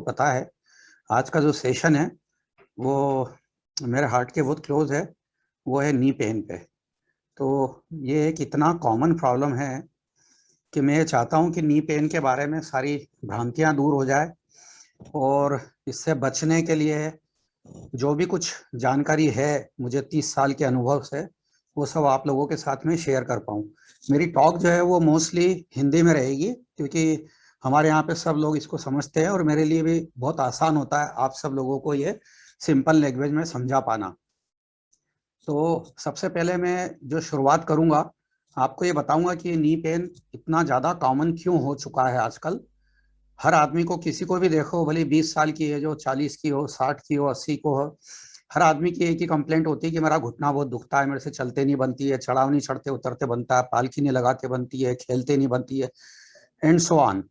पता है आज का जो सेशन है वो मेरे हार्ट के बहुत क्लोज है, वो है नी पेन पे। तो ये एक इतना कॉमन प्रॉब्लम है कि मैं चाहता हूँ कि नी पेन के बारे में सारी भ्रांतियाँ दूर हो जाए और इससे बचने के लिए जो भी कुछ जानकारी है मुझे 30 साल के अनुभव से, वो सब आप लोगों के साथ में शेयर कर पाऊँ। मेरी टॉक जो है वो मोस्टली हिंदी में रहेगी, क्योंकि हमारे यहाँ पे सब लोग इसको समझते हैं और मेरे लिए भी बहुत आसान होता है आप सब लोगों को ये सिंपल लैंग्वेज में समझा पाना। तो सबसे पहले मैं जो शुरुआत करूँगा, आपको ये बताऊँगा कि नी पेन इतना ज़्यादा कॉमन क्यों हो चुका है आजकल। हर आदमी को, किसी को भी देखो, भले 20 साल की है, जो 40 की हो, 60 की हो, 80 को हो, हर आदमी की एक ही कंप्लेंट होती है कि मेरा घुटना बहुत दुखता है, मेरे से चलते नहीं बनती है, चढ़ाव नहीं चढ़ते उतरते बनता है, पालकी नहीं लगा के बनती है, खेलते नहीं बनती है, एंड सो ऑन।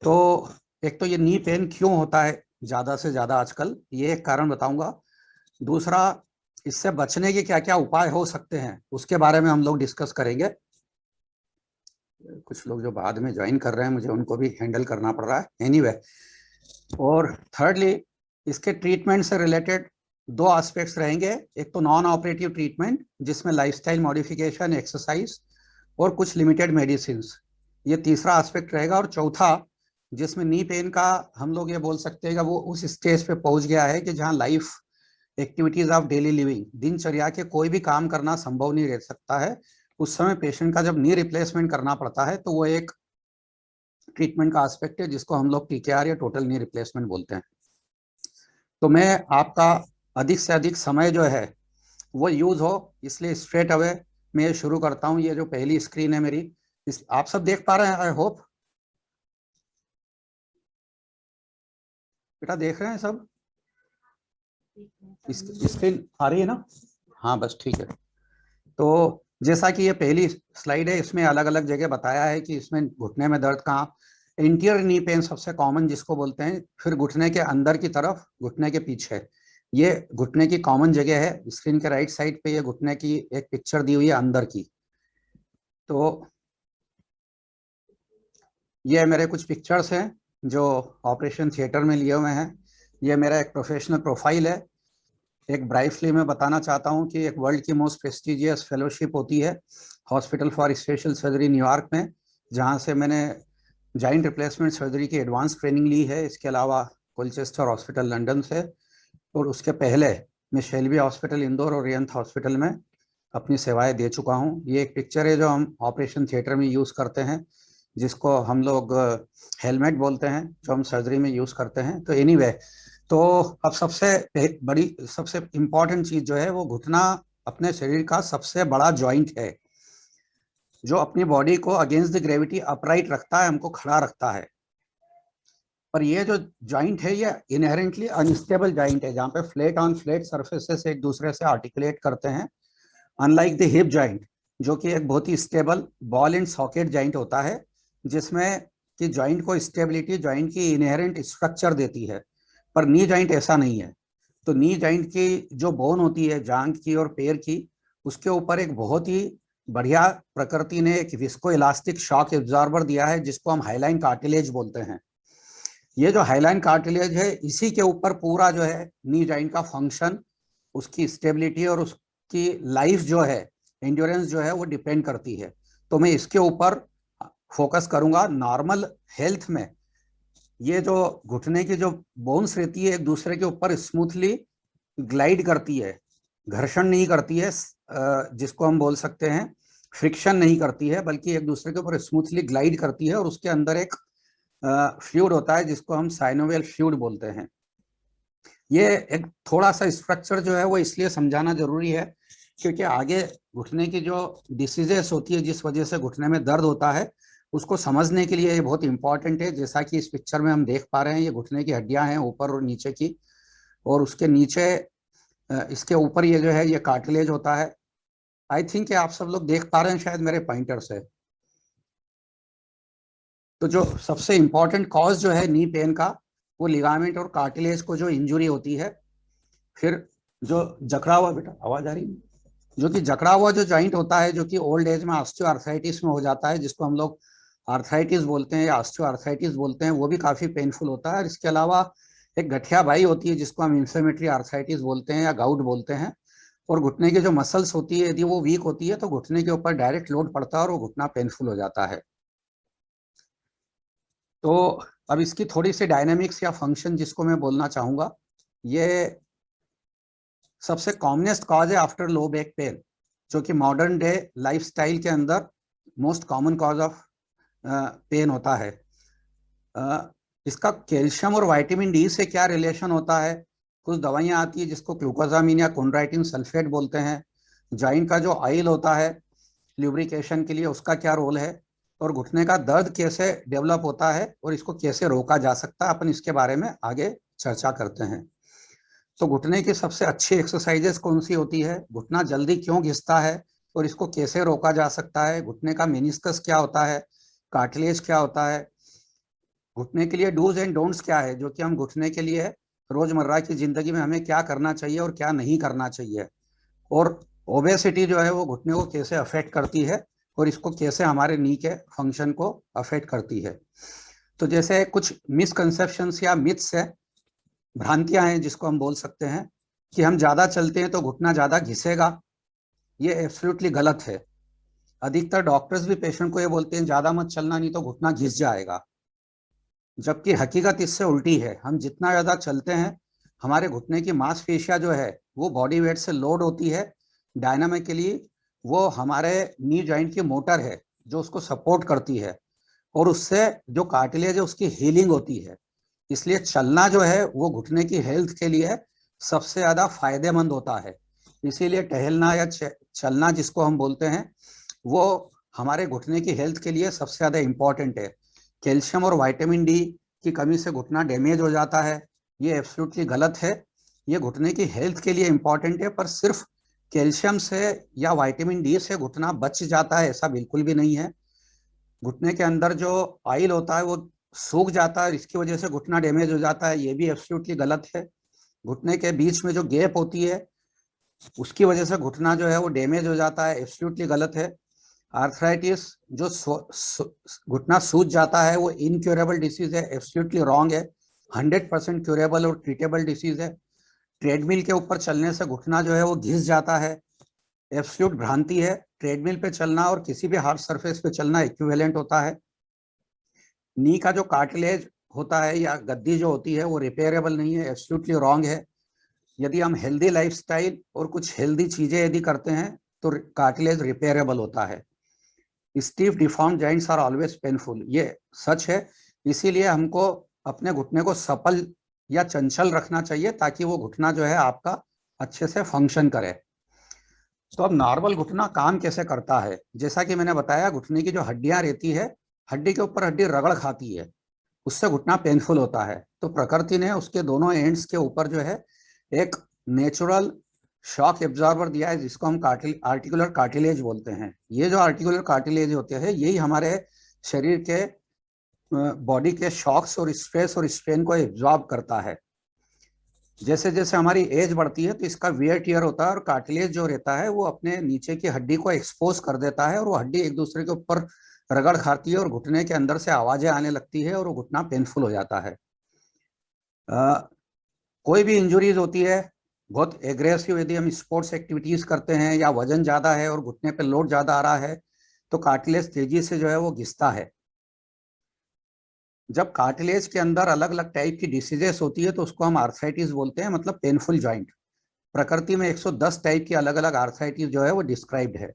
तो एक तो ये नी पेन क्यों होता है ज़्यादा से ज़्यादा आजकल, ये एक कारण बताऊंगा। दूसरा, इससे बचने के क्या क्या उपाय हो सकते हैं उसके बारे में हम लोग डिस्कस करेंगे। कुछ लोग जो बाद में ज्वाइन कर रहे हैं, मुझे उनको भी हैंडल करना पड़ रहा है, एनीवे। और थर्डली, इसके ट्रीटमेंट से रिलेटेड दो एस्पेक्ट्स रहेंगे। एक तो नॉन ऑपरेटिव ट्रीटमेंट, जिसमें लाइफस्टाइल मॉडिफिकेशन, एक्सरसाइज और कुछ लिमिटेड मेडिसिन, ये तीसरा एस्पेक्ट रहेगा। और चौथा, जिसमें नी पेन का हम लोग ये बोल सकते हैं कि वो उस स्टेज पे पहुंच गया है कि जहां life activities of daily living, दिनचर्या के कोई भी काम करना संभव नहीं रह सकता है। उस समय पेशेंट का जब नी रिप्लेसमेंट करना पड़ता है तो वो एक ट्रीटमेंट का एस्पेक्ट है जिसको हम लोग टीकेआर या टोटल नी रिप्लेसमेंट बोलते हैं। तो मैं आपका अधिक से अधिक समय जो है वो यूज हो, इसलिए स्ट्रेट अवे मैं शुरू करता हूँ। ये जो पहली स्क्रीन है मेरी, आप सब देख पा रहे हैं? आई होप बेटा देख रहे हैं सब? स्क्रीन आ रही है ना? हाँ बस ठीक है। तो जैसा कि ये पहली स्लाइड है, इसमें अलग अलग जगह बताया है कि इसमें घुटने में दर्द कहाँ, इंटीरियर नी पेन सबसे कॉमन जिसको बोलते हैं, फिर घुटने के अंदर की तरफ, घुटने के पीछे, ये घुटने की कॉमन जगह है। स्क्रीन के राइट साइड पे ये घुटने की एक पिक्चर दी हुई है अंदर की। तो ये मेरे कुछ पिक्चर्स हैं जो ऑपरेशन थिएटर में लिए हुए हैं। ये मेरा एक प्रोफेशनल प्रोफाइल है। एक ब्राइटली मैं बताना चाहता हूँ कि एक वर्ल्ड की मोस्ट प्रेस्टिजियस फेलोशिप होती है hospital for special surgery New York में, जहाँ से मैंने जॉइंट रिप्लेसमेंट सर्जरी की एडवांस ट्रेनिंग ली है। इसके अलावा कोलचेस्टर हॉस्पिटल लंदन से, और उसके पहले मैं शेल्बी हॉस्पिटल इंदौर और रियंथ हॉस्पिटल में अपनी सेवाएं दे चुका हूँ। ये एक पिक्चर है जो हम ऑपरेशन थिएटर में यूज़ करते हैं, जिसको हम लोग हेलमेट बोलते हैं, जो हम सर्जरी में यूज़ करते हैं। तो एनीवे, तो अब सबसे बड़ी, सबसे इम्पॉर्टेंट चीज़ जो है वो घुटना अपने शरीर का सबसे बड़ा जॉइंट है, जो अपनी बॉडी को अगेंस्ट द ग्रेविटी अपराइट रखता है, हमको खड़ा रखता है। पर ये जो जॉइंट है ये इनहेरेंटली अनस्टेबल जॉइंट है, जहाँ पे फ्लैट ऑन फ्लैट सर्फेसेस एक दूसरे से आर्टिकुलेट करते हैं, अनलाइक द हिप जॉइंट, जो कि एक बहुत ही stable ball and socket joint होता है, जिसमें कि जॉइंट को स्टेबिलिटी जॉइंट की इनहेरेंट स्ट्रक्चर देती है। पर नी जॉइंट ऐसा नहीं है। तो नी जॉइंट की जो बोन होती है जांघ की और पैर की, उसके ऊपर एक बहुत ही बढ़िया प्रकृति ने एक विस्को इलास्टिक शॉक एब्जॉर्बर दिया है, जिसको हम हाइलाइन कार्टिलेज बोलते हैं। ये जो हाइलाइन कार्टिलेज है, इसी के ऊपर पूरा जो है नी जॉइंट का फंक्शन, उसकी स्टेबिलिटी और उसकी लाइफ जो है, एंड्योरेंस जो है, वो डिपेंड करती है। तो मैं इसके ऊपर फोकस करूंगा। नॉर्मल हेल्थ में ये जो घुटने की जो बोन्स रहती है एक दूसरे के ऊपर स्मूथली ग्लाइड करती है, घर्षण नहीं करती है, जिसको हम बोल सकते हैं फ्रिक्शन नहीं करती है, बल्कि एक दूसरे के ऊपर स्मूथली ग्लाइड करती है। और उसके अंदर एक फ्लूइड होता है जिसको हम साइनोवियल फ्लूइड बोलते हैं। ये एक थोड़ा सा स्ट्रक्चर जो है वो इसलिए समझाना जरूरी है क्योंकि आगे घुटने की जो डिसीजेस होती है, जिस वजह से घुटने में दर्द होता है, उसको समझने के लिए ये बहुत इंपॉर्टेंट है। जैसा कि इस पिक्चर में हम देख पा रहे हैं, ये घुटने की हड्डियां हैं ऊपर और नीचे की, और उसके नीचे इसके ऊपर ये जो है ये कार्टिलेज होता है। आई थिंक आप सब लोग देख पा रहे हैं शायद मेरे पॉइंटर से। तो जो सबसे इम्पोर्टेंट कॉज जो है नी पेन का, वो लिगामेंट और कार्टिलेज को जो इंजुरी होती है। फिर जो जकड़ा हुआ, बेटा आवाज आ रही है, जो कि जकड़ा हुआ जो जॉइंट होता है, जो कि ओल्ड एज में ऑस्टियोआर्थराइटिस में हो जाता है, जिसको हम लोग आर्थराइटिस बोलते हैं या ऑस्टियोआर्थराइटिस बोलते हैं, वो भी काफ़ी पेनफुल होता है। और इसके अलावा एक गठिया बाई होती है जिसको हम इन्फ्लेमेटरी आर्थराइटिस बोलते हैं या गाउट बोलते हैं। और घुटने की जो मसल्स होती है यदि वो वीक होती है तो घुटने के ऊपर डायरेक्ट लोड पड़ता है और वो घुटना पेनफुल हो जाता है। तो अब इसकी थोड़ी सी डायनेमिक्स या फंक्शन जिसको मैं बोलना चाहूँगा, ये सबसे कॉमनेस्ट कॉज है आफ्टर लो बैक पेन, जो कि मॉडर्न डे लाइफस्टाइल के अंदर most common cause of pain होता है। इसका कैल्शियम और विटामिन डी से क्या रिलेशन होता है? कुछ दवाइयाँ आती है जिसको ग्लूकोजामिन या कोंड्राइटिन सल्फेट बोलते हैं। जॉइंट का जो ऑयल होता है ल्यूब्रिकेशन के लिए, उसका क्या रोल है? और घुटने का दर्द कैसे डेवलप होता है और इसको कैसे रोका जा सकता है, अपन इसके बारे में आगे चर्चा करते हैं। तो घुटने की सबसे अच्छी एक्सरसाइजेस कौन सी होती है? घुटना जल्दी क्यों घिसता है और इसको कैसे रोका जा सकता है? घुटने का मेनिस्कस क्या होता है? कार्टिलेज क्या होता है? घुटने के लिए डूज एंड डोंट्स क्या है, जो कि हम घुटने के लिए रोजमर्रा की जिंदगी में हमें क्या करना चाहिए और क्या नहीं करना चाहिए। और ओबेसिटी जो है वो घुटने को कैसे अफेक्ट करती है और इसको कैसे हमारे नी के फंक्शन को अफेक्ट करती है। तो जैसे कुछ मिसकंसेप्शंस या मिथ्स है, भ्रांतियां हैं जिसको हम बोल सकते हैं, कि हम ज्यादा चलते हैं तो घुटना ज्यादा घिसेगा। ये एब्सोल्युटली गलत है। अधिकतर डॉक्टर्स भी पेशेंट को ये बोलते हैं ज्यादा मत चलना नहीं तो घुटना घिस जाएगा, जबकि हकीकत इससे उल्टी है। हम जितना ज्यादा चलते हैं, हमारे घुटने की मांसपेशियां जो है वो बॉडी वेट से लोड होती है डायनामिकली। वो हमारे नी जॉइंट की मोटर है जो उसको सपोर्ट करती है, और उससे जो कार्टिलेज है उसकी हीलिंग होती है। इसलिए चलना जो है वो घुटने की हेल्थ के लिए सबसे ज्यादा फायदेमंद होता है। इसीलिए टहलना या चलना जिसको हम बोलते हैं, वो हमारे घुटने की हेल्थ के लिए सबसे ज्यादा इंपॉर्टेंट है। कैल्शियम और विटामिन डी की कमी से घुटना डैमेज हो जाता है, ये एब्सोल्युटली गलत है। ये घुटने की हेल्थ के लिए इंपॉर्टेंट है, पर सिर्फ कैल्शियम से या विटामिन डी से घुटना बच जाता है ऐसा बिल्कुल भी नहीं है। घुटने के अंदर जो ऑयल होता है वो सूख जाता है, इसकी वजह से घुटना डैमेज हो जाता है, ये भी एब्सोल्युटली गलत है। घुटने के बीच में जो गैप होती है उसकी वजह से घुटना जो है वो डैमेज हो जाता है, एब्सोल्युटली गलत है। आर्थराइटिस जो घुटना सूज जाता है वो इनक्योरेबल डिसीज है, एब्सोल्युटली रॉन्ग है। 100% क्यूरेबल और ट्रीटेबल डिसीज है। ट्रेडमिल के ऊपर चलने से घुटना जो है वो घिस जाता है, एब्सोल्यूट भ्रांति है। ट्रेडमिल पे चलना और किसी भी हार्ड सरफेस पे चलना इक्विवेलेंट होता है। नी का जो कार्टिलेज होता है या गद्दी जो होती है वो रिपेयरेबल नहीं है, एब्सोल्युटली रॉन्ग है। यदि हम हेल्दी लाइफस्टाइल और कुछ हेल्दी चीजें यदि करते हैं तो कार्टिलेज रिपेयरेबल होता है। Stiff deform joints are always painful, ये सच है। इसीलिए हमको अपने घुटने को सपल या चंचल रखना चाहिए ताकि वो घुटना जो है आपका अच्छे से फंक्शन करे। तो अब नॉर्मल घुटना काम कैसे करता है? जैसा कि मैंने बताया, घुटने की जो हड्डियां रहती है, हड्डी के ऊपर हड्डी रगड़ खाती है, उससे घुटना पेनफुल होता है। तो प्रकृति ने उसके दोनों एंड्स के ऊपर जो है एक नेचुरल शॉक एब्जॉर्बर दिया है जिसको हम आर्टिकुलर कार्टिलेज बोलते हैं। ये जो आर्टिकुलर कार्टिलेज होते हैं यही हमारे शरीर के बॉडी के शॉक्स और स्ट्रेस और स्ट्रेन को एब्जॉर्ब करता है। जैसे जैसे हमारी एज बढ़ती है तो इसका वियर टियर होता है और कार्टिलेज जो रहता है वो अपने नीचे की हड्डी को एक्सपोज कर देता है और वो हड्डी एक दूसरे के ऊपर रगड़ खाती है और घुटने के अंदर से आवाजें आने लगती है और वो घुटना पेनफुल हो जाता है। कोई भी इंजुरीज होती है बहुत एग्रेसिव, यदि हम स्पोर्ट्स एक्टिविटीज करते हैं या वजन ज्यादा है और घुटने पे लोड ज्यादा आ रहा है तो कार्टिलेज तेजी से जो है वो घिसता है। जब कार्टिलेज के अंदर अलग अलग टाइप की डिसीजेस होती है तो उसको हम आर्थराइटिस बोलते हैं, मतलब पेनफुल जॉइंट। प्रकृति में 110 टाइप की अलग अलग आर्थराइटिस जो है वो डिस्क्राइब्ड है।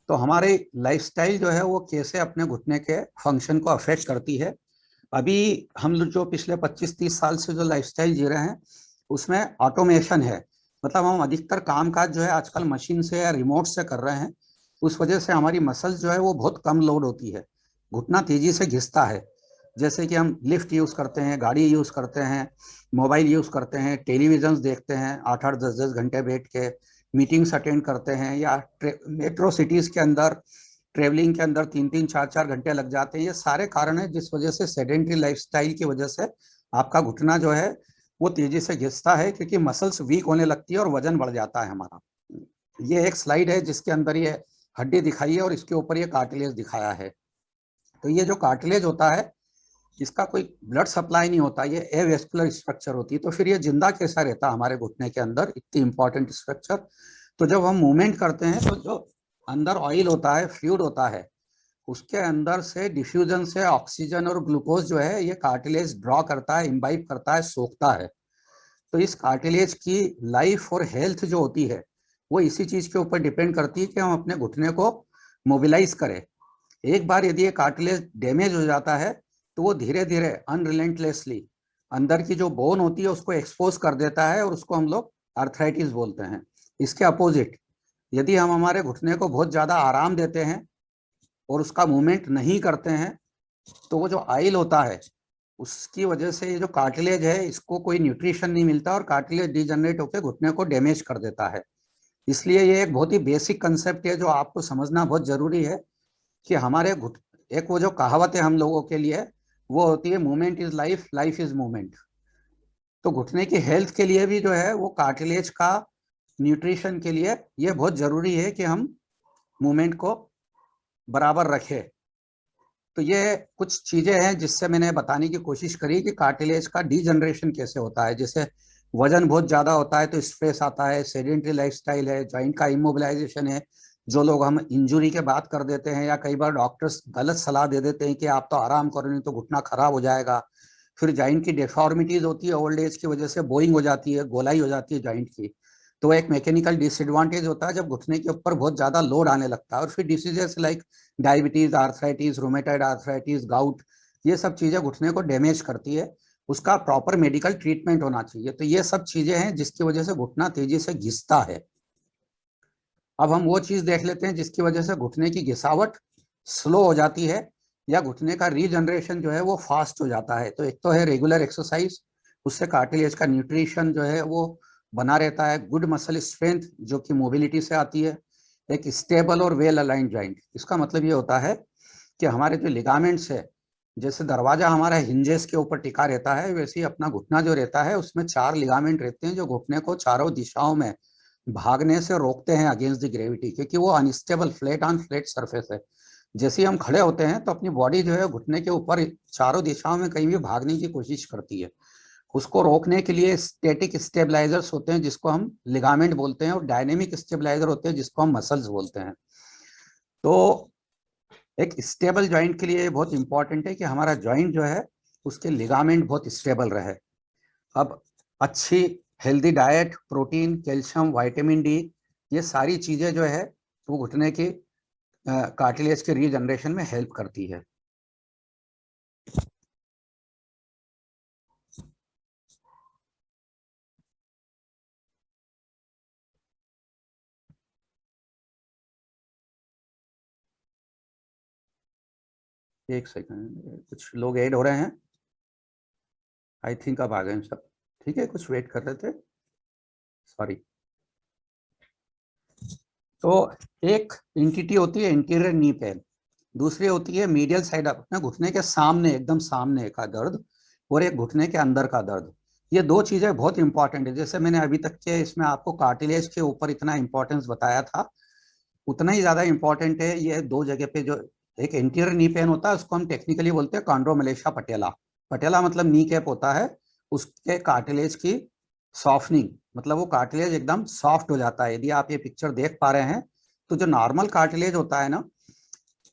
तो हमारे लाइफस्टाइल जो है वो कैसे अपने घुटने के फंक्शन को अफेक्ट करती है। अभी हम लोग जो पिछले 25-30 साल से जो लाइफस्टाइल जी रहे हैं उसमें ऑटोमेशन है, मतलब हम अधिकतर काम काज जो है आजकल मशीन से या रिमोट से कर रहे हैं। उस वजह से हमारी मसल्स जो है वो बहुत कम लोड होती है, घुटना तेजी से घिसता है। जैसे कि हम लिफ्ट यूज करते हैं, गाड़ी यूज करते हैं, मोबाइल यूज करते हैं, टेलीविजन देखते हैं 8-8 10-10 घंटे बैठ के, मीटिंग्स अटेंड करते हैं, या मेट्रो सिटीज के अंदर ट्रेवलिंग के अंदर 3-3 4-4 घंटे लग जाते हैं। ये सारे कारण है जिस वजह से सेडेंट्री लाइफस्टाइल की वजह से आपका घुटना जो है वो तेजी से घिसता है, क्योंकि मसल्स वीक होने लगती है और वजन बढ़ जाता है हमारा। ये एक स्लाइड है जिसके अंदर ये हड्डी दिखाई है और इसके ऊपर ये कार्टिलेज दिखाया है। तो ये जो कार्टिलेज होता है इसका कोई ब्लड सप्लाई नहीं होता, ये एवेस्कुलर स्ट्रक्चर होती है, तो फिर ये जिंदा कैसा रहता हमारे घुटने के अंदर, इतनी इंपॉर्टेंट स्ट्रक्चर। तो जब हम मूवमेंट करते हैं तो जो अंदर ऑयल होता है, फ्लूइड होता है, उसके अंदर से डिफ्यूजन से ऑक्सीजन और ग्लूकोज जो है ये कार्टिलेज ड्रॉ करता है, इम्बाइब करता है, सोखता है। तो इस कार्टिलेज की लाइफ और हेल्थ जो होती है वो इसी चीज के ऊपर डिपेंड करती है कि हम अपने घुटने को मोबिलाइज करें। एक बार यदि ये कार्टिलेज डैमेज हो जाता है तो वो धीरे धीरे अनरिलेंटलेसली अंदर की जो बोन होती है उसको एक्सपोज कर देता है और उसको हम लोग आर्थराइटिस बोलते हैं। इसके अपोजिट यदि हम हमारे घुटने को बहुत ज्यादा आराम देते हैं और उसका मूवमेंट नहीं करते हैं तो वो जो आइल होता है उसकी वजह से ये जो कार्टिलेज है इसको कोई न्यूट्रिशन नहीं मिलता और कार्टिलेज डिजनरेट होकर घुटने को डैमेज कर देता है। इसलिए ये एक बहुत ही बेसिक कंसेप्ट है जो आपको समझना बहुत जरूरी है कि हमारे एक वो जो कहावत है हम लोगों के लिए वो होती है movement is life, life is movement. तो घुटने की हेल्थ के लिए भी जो है वो कार्टिलेज का न्यूट्रिशन के लिए ये बहुत जरूरी है कि हम मूवमेंट को बराबर रखें। तो ये कुछ चीजें हैं जिससे मैंने बताने की कोशिश करी कि कार्टिलेज का डीजनरेशन कैसे होता है। जैसे वजन बहुत ज्यादा होता है तो स्ट्रेस आता है, सेडेंटरी लाइफस्टाइल है, जॉइंट का इमोबिलाइजेशन है, जो लोग हम इंजुरी के बात कर देते हैं या कई बार डॉक्टर्स गलत सलाह दे देते हैं कि आप तो आराम करो नहीं तो घुटना खराब हो जाएगा। फिर जॉइंट की डिफॉर्मिटीज होती है, ओल्ड एज की वजह से बोइंग हो जाती है, गोलाई हो जाती है जॉइंट की, तो एक मैकेनिकल डिसएडवांटेज होता है जब घुटने के ऊपर बहुत ज्यादा लोड आने लगता है। और फिर diseases like diabetes, arthritis, rheumatoid arthritis, gout, ये सब चीजें घुटने को डैमेज करती है, उसका प्रॉपर मेडिकल ट्रीटमेंट होना चाहिए। तो ये सब चीजें हैं जिसकी वजह से घुटना तेजी से घिसता है। अब हम वो चीज देख लेते हैं जिसकी वजह से घुटने की घिसावट स्लो हो जाती है या घुटने का रीजनरेशन जो है वो फास्ट हो जाता है। तो एक तो है रेगुलर एक्सरसाइज, उससे कार्टिलेज का न्यूट्रिशन जो है वो बना रहता है। गुड मसल स्ट्रेंथ जो कि मोबिलिटी से आती है। एक स्टेबल और वेल अलाइंड जॉइंट, इसका मतलब ये होता है कि हमारे जो लिगामेंट्स है, जैसे दरवाजा हमारा हिंजेस के ऊपर टिका रहता है वैसे ही अपना घुटना जो रहता है उसमें 4 लिगामेंट रहते हैं जो घुटने को चारों दिशाओं में भागने से रोकते हैं अगेंस्ट द ग्रेविटी, क्योंकि वो unstable flat on flat surface है। जैसे ही हम खड़े होते हैं तो अपनी बॉडी जो है घुटने के ऊपर चारों दिशाओं में कहीं भी भागने की कोशिश करती है। उसको रोकने के लिए स्टैटिक स्टेबलाइजर्स होते हैं जिसको हम लिगामेंट बोलते हैं, और डायनेमिक स्टेबलाइजर होते हैं जिसको हम मसल्स बोलते हैं। तो एक स्टेबल जॉइंट के लिए बहुत इंपॉर्टेंट है कि हमारा जॉइंट जो है उसके लिगामेंट बहुत स्टेबल रहे। अब अच्छी healthy diet, protein, calcium, vitamin D, ये सारी चीजें जो है वो घुटने की कार्टिलेज के रीजनरेशन में हेल्प करती है। एक सेकंड, कुछ लोग ऐड हो रहे हैं, आई थिंक अब आ गए सब। ठीक है, कुछ वेट कर रहे थे, सॉरी। तो एक एंटिटी होती है इंटीरियर नी पेन, दूसरी होती है मीडियल साइड अपने घुटने के सामने, एकदम सामने का दर्द, और एक घुटने के अंदर का दर्द। ये दो चीजें बहुत इंपॉर्टेंट है। जैसे मैंने अभी तक के इसमें आपको कार्टिलेज के ऊपर इतना इंपॉर्टेंस बताया था, उतना ही ज्यादा इंपॉर्टेंट है ये दो जगह पे। जो एक एंटीरियर नी पेन होता है उसको हम टेक्निकली बोलते हैं कॉन्ड्रोमलेशिया पटेला। पटेला मतलब नी कैप होता है, उसके कार्टिलेज की सॉफ्टनिंग, मतलब वो कार्टिलेज एकदम सॉफ्ट हो जाता है। यदि आप ये पिक्चर देख पा रहे हैं तो जो नॉर्मल कार्टिलेज होता है ना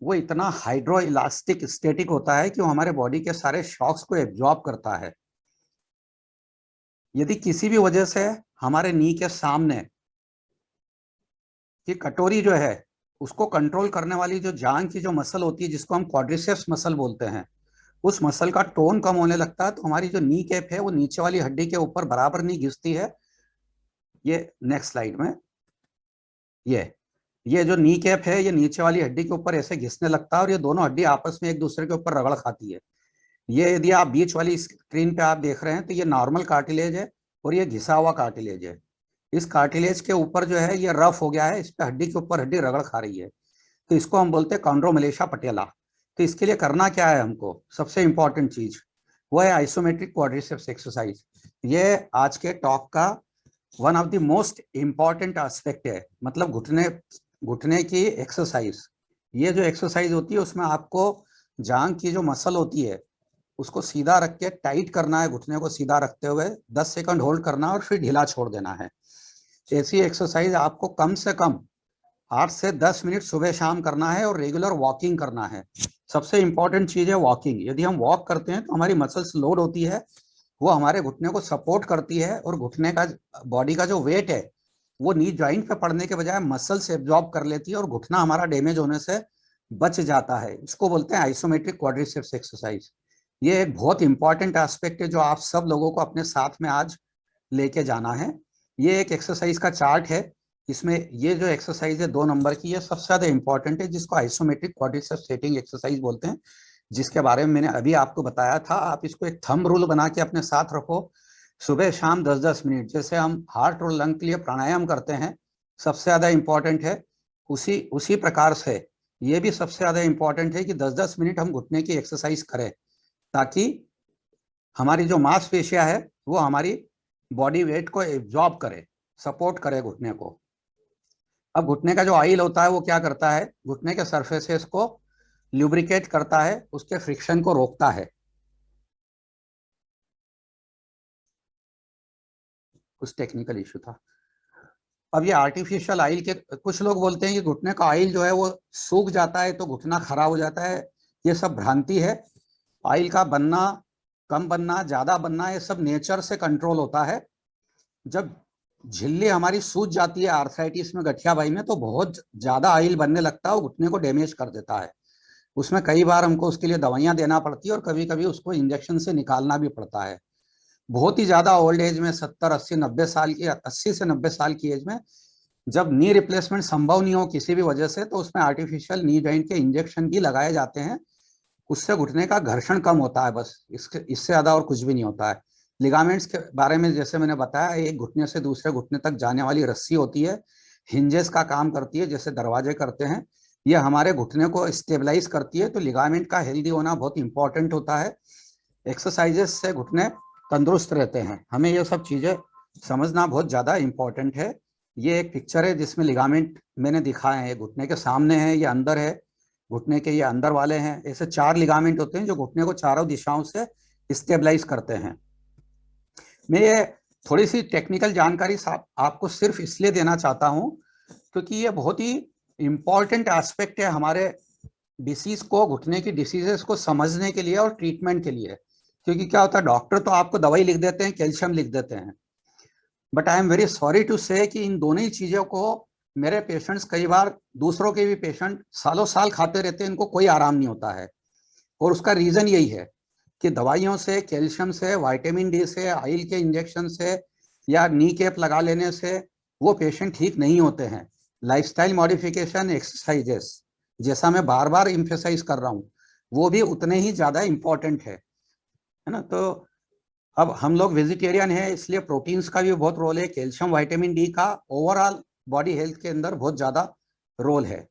वो इतना हाइड्रो इलास्टिक स्टेटिक होता है कि वो हमारे बॉडी के सारे शॉक्स को एब्जॉर्ब करता है। यदि किसी भी वजह से हमारे नी के सामने की कटोरी जो है उसको कंट्रोल करने वाली जो जांग की जो मसल होती है जिसको हम क्वाड्रिसेप्स मसल बोलते हैं, उस मसल का टोन कम होने लगता है तो हमारी जो नी कैप है वो नीचे वाली हड्डी के ऊपर बराबर नहीं घिसती है। ये नेक्स्ट स्लाइड में ये जो नी कैप है ये नीचे वाली हड्डी के ऊपर ऐसे घिसने लगता है और ये दोनों हड्डी आपस में एक दूसरे के ऊपर रगड़ खाती है। ये यदि आप बीच वाली स्क्रीन पे आप देख रहे हैं तो ये नॉर्मल कार्टिलेज है और ये घिसा हुआ कार्टिलेज है। इस कार्टिलेज के ऊपर जो है ये रफ हो गया है, इस पे हड्डी के ऊपर हड्डी रगड़ खा रही है, तो इसको हम बोलते हैं कॉन्ड्रोमलेशिया पटेला। तो इसके लिए करना क्या है हमको, सबसे इंपॉर्टेंट चीज वो है आइसोमेट्रिक क्वाड्रिसेप्स एक्सरसाइज। ये आज के टॉक का one of the most important aspect है, मतलब घुटने की एक्सरसाइज। ये जो एक्सरसाइज होती है उसमें आपको जांग की जो मसल होती है उसको सीधा रख के टाइट करना है, घुटने को सीधा रखते हुए 10 सेकंड होल्ड करना है और फिर ढीला छोड़ देना है। ऐसी एक्सरसाइज आपको कम से कम 8 से 10 मिनट सुबह शाम करना है और रेगुलर वॉकिंग करना है। सबसे इंपॉर्टेंट चीज है वॉकिंग। यदि हम वॉक करते हैं तो हमारी मसल्स लोड होती है, वो हमारे घुटने को सपोर्ट करती है और घुटने का बॉडी का जो वेट है वो नी जॉइंट पे पड़ने के बजाय मसल से एब्जॉर्ब कर लेती है और घुटना हमारा डैमेज होने से बच जाता है। इसको बोलते हैं आइसोमेट्रिक क्वाड्रिसेप्स एक्सरसाइज। ये एक बहुत इंपॉर्टेंट एस्पेक्ट है जो आप सब लोगों को अपने साथ में आज लेके जाना है। ये एक एक्सरसाइज का चार्ट है, इसमें ये जो एक्सरसाइज है 2 नंबर की, ये सबसे ज्यादा इंपॉर्टेंट है, जिसको आइसोमेट्रिक क्वाड्रिसेप्स सेटिंग एक्सरसाइज बोलते हैं, जिसके बारे में मैंने अभी आपको बताया था। आप इसको एक थंब रूल बना के अपने साथ रखो। सुबह शाम 10-10 मिनट, जैसे हम हार्ट और लंग के लिए प्राणायाम करते हैं सबसे ज्यादा इंपॉर्टेंट है, उसी उसी प्रकार से ये भी सबसे ज्यादा इंपॉर्टेंट है कि 10-10 मिनट हम घुटने की एक्सरसाइज करें, ताकि हमारी जो मांसपेशियां है वो हमारी बॉडी वेट को एब्जॉर्ब करे, सपोर्ट करे घुटने को। अब घुटने का जो ऑयल होता है वो क्या करता है, घुटने के सरफेसेस को ल्यूब्रिकेट करता है, उसके फ्रिक्शन को रोकता है। कुछ टेक्निकल इशू था। अब ये आर्टिफिशियल ऑयल के, कुछ लोग बोलते हैं कि घुटने का ऑयल जो है वो सूख जाता है तो घुटना खराब हो जाता है। ये सब भ्रांति है। ऑयल का बनना, कम बनना, ज्यादा बनना, ये सब नेचर से कंट्रोल होता है। जब झिल्ली हमारी सूज जाती है आर्थराइटिस में, गठियाबाई में, तो बहुत ज्यादा ऑयल बनने लगता है और घुटने को डैमेज कर देता है। उसमें कई बार हमको उसके लिए दवाइयां देना पड़ती है और कभी कभी उसको इंजेक्शन से निकालना भी पड़ता है। बहुत ही ज्यादा ओल्ड एज में 70, 80, 90 साल की, 80 से 90 साल की एज में जब नी रिप्लेसमेंट संभव नहीं हो किसी भी वजह से, तो उसमें आर्टिफिशियल नी जॉइंट के इंजेक्शन भी लगाए जाते हैं। उससे घुटने का घर्षण कम होता है, बस इससे ज्यादा और कुछ भी नहीं होता है। लिगामेंट्स के बारे में जैसे मैंने बताया, एक घुटने से दूसरे घुटने तक जाने वाली रस्सी होती है, हिंजेस का काम करती है, जैसे दरवाजे करते हैं। ये हमारे घुटने को स्टेबलाइज करती है। तो लिगामेंट का हेल्दी होना बहुत इंपॉर्टेंट होता है। एक्सरसाइजेस से घुटने तंदुरुस्त रहते हैं। हमें ये सब चीजें समझना बहुत ज्यादा इंपॉर्टेंट है। ये एक पिक्चर है जिसमें लिगामेंट मैंने दिखाए हैं, घुटने के सामने है, ये अंदर है, घुटने के ये अंदर वाले हैं। ऐसे 4 लिगामेंट होते हैं जो घुटने को चारों दिशाओं से स्टेबलाइज करते हैं। मैं ये थोड़ी सी टेक्निकल जानकारी आपको सिर्फ इसलिए देना चाहता हूं क्योंकि ये बहुत ही इंपॉर्टेंट एस्पेक्ट है हमारे डिसीज को, घुटने की डिसीजेस को समझने के लिए और ट्रीटमेंट के लिए। क्योंकि क्या होता है, डॉक्टर तो आपको दवाई लिख देते हैं, कैल्शियम लिख देते हैं, but I am very sorry to say कि इन दोनों ही चीजों को मेरे पेशेंट्स, कई बार दूसरों के भी पेशेंट सालों साल खाते रहते हैं, इनको कोई आराम नहीं होता है। और उसका रीजन यही है कि दवाइयों से, कैल्शियम से, विटामिन डी से, ऑयल के इंजेक्शन से या नी कैप लगा लेने से वो पेशेंट ठीक नहीं होते हैं। लाइफस्टाइल मॉडिफिकेशन, एक्सरसाइजेस, जैसा मैं बार बार इम्फेसाइज कर रहा हूँ, वो भी उतने ही ज्यादा इंपॉर्टेंट है ना। तो अब हम लोग वेजिटेरियन है, इसलिए प्रोटीन्स का भी बहुत रोल है, कैल्शियम, विटामिन डी का ओवरऑल बॉडी हेल्थ के अंदर बहुत ज्यादा रोल है।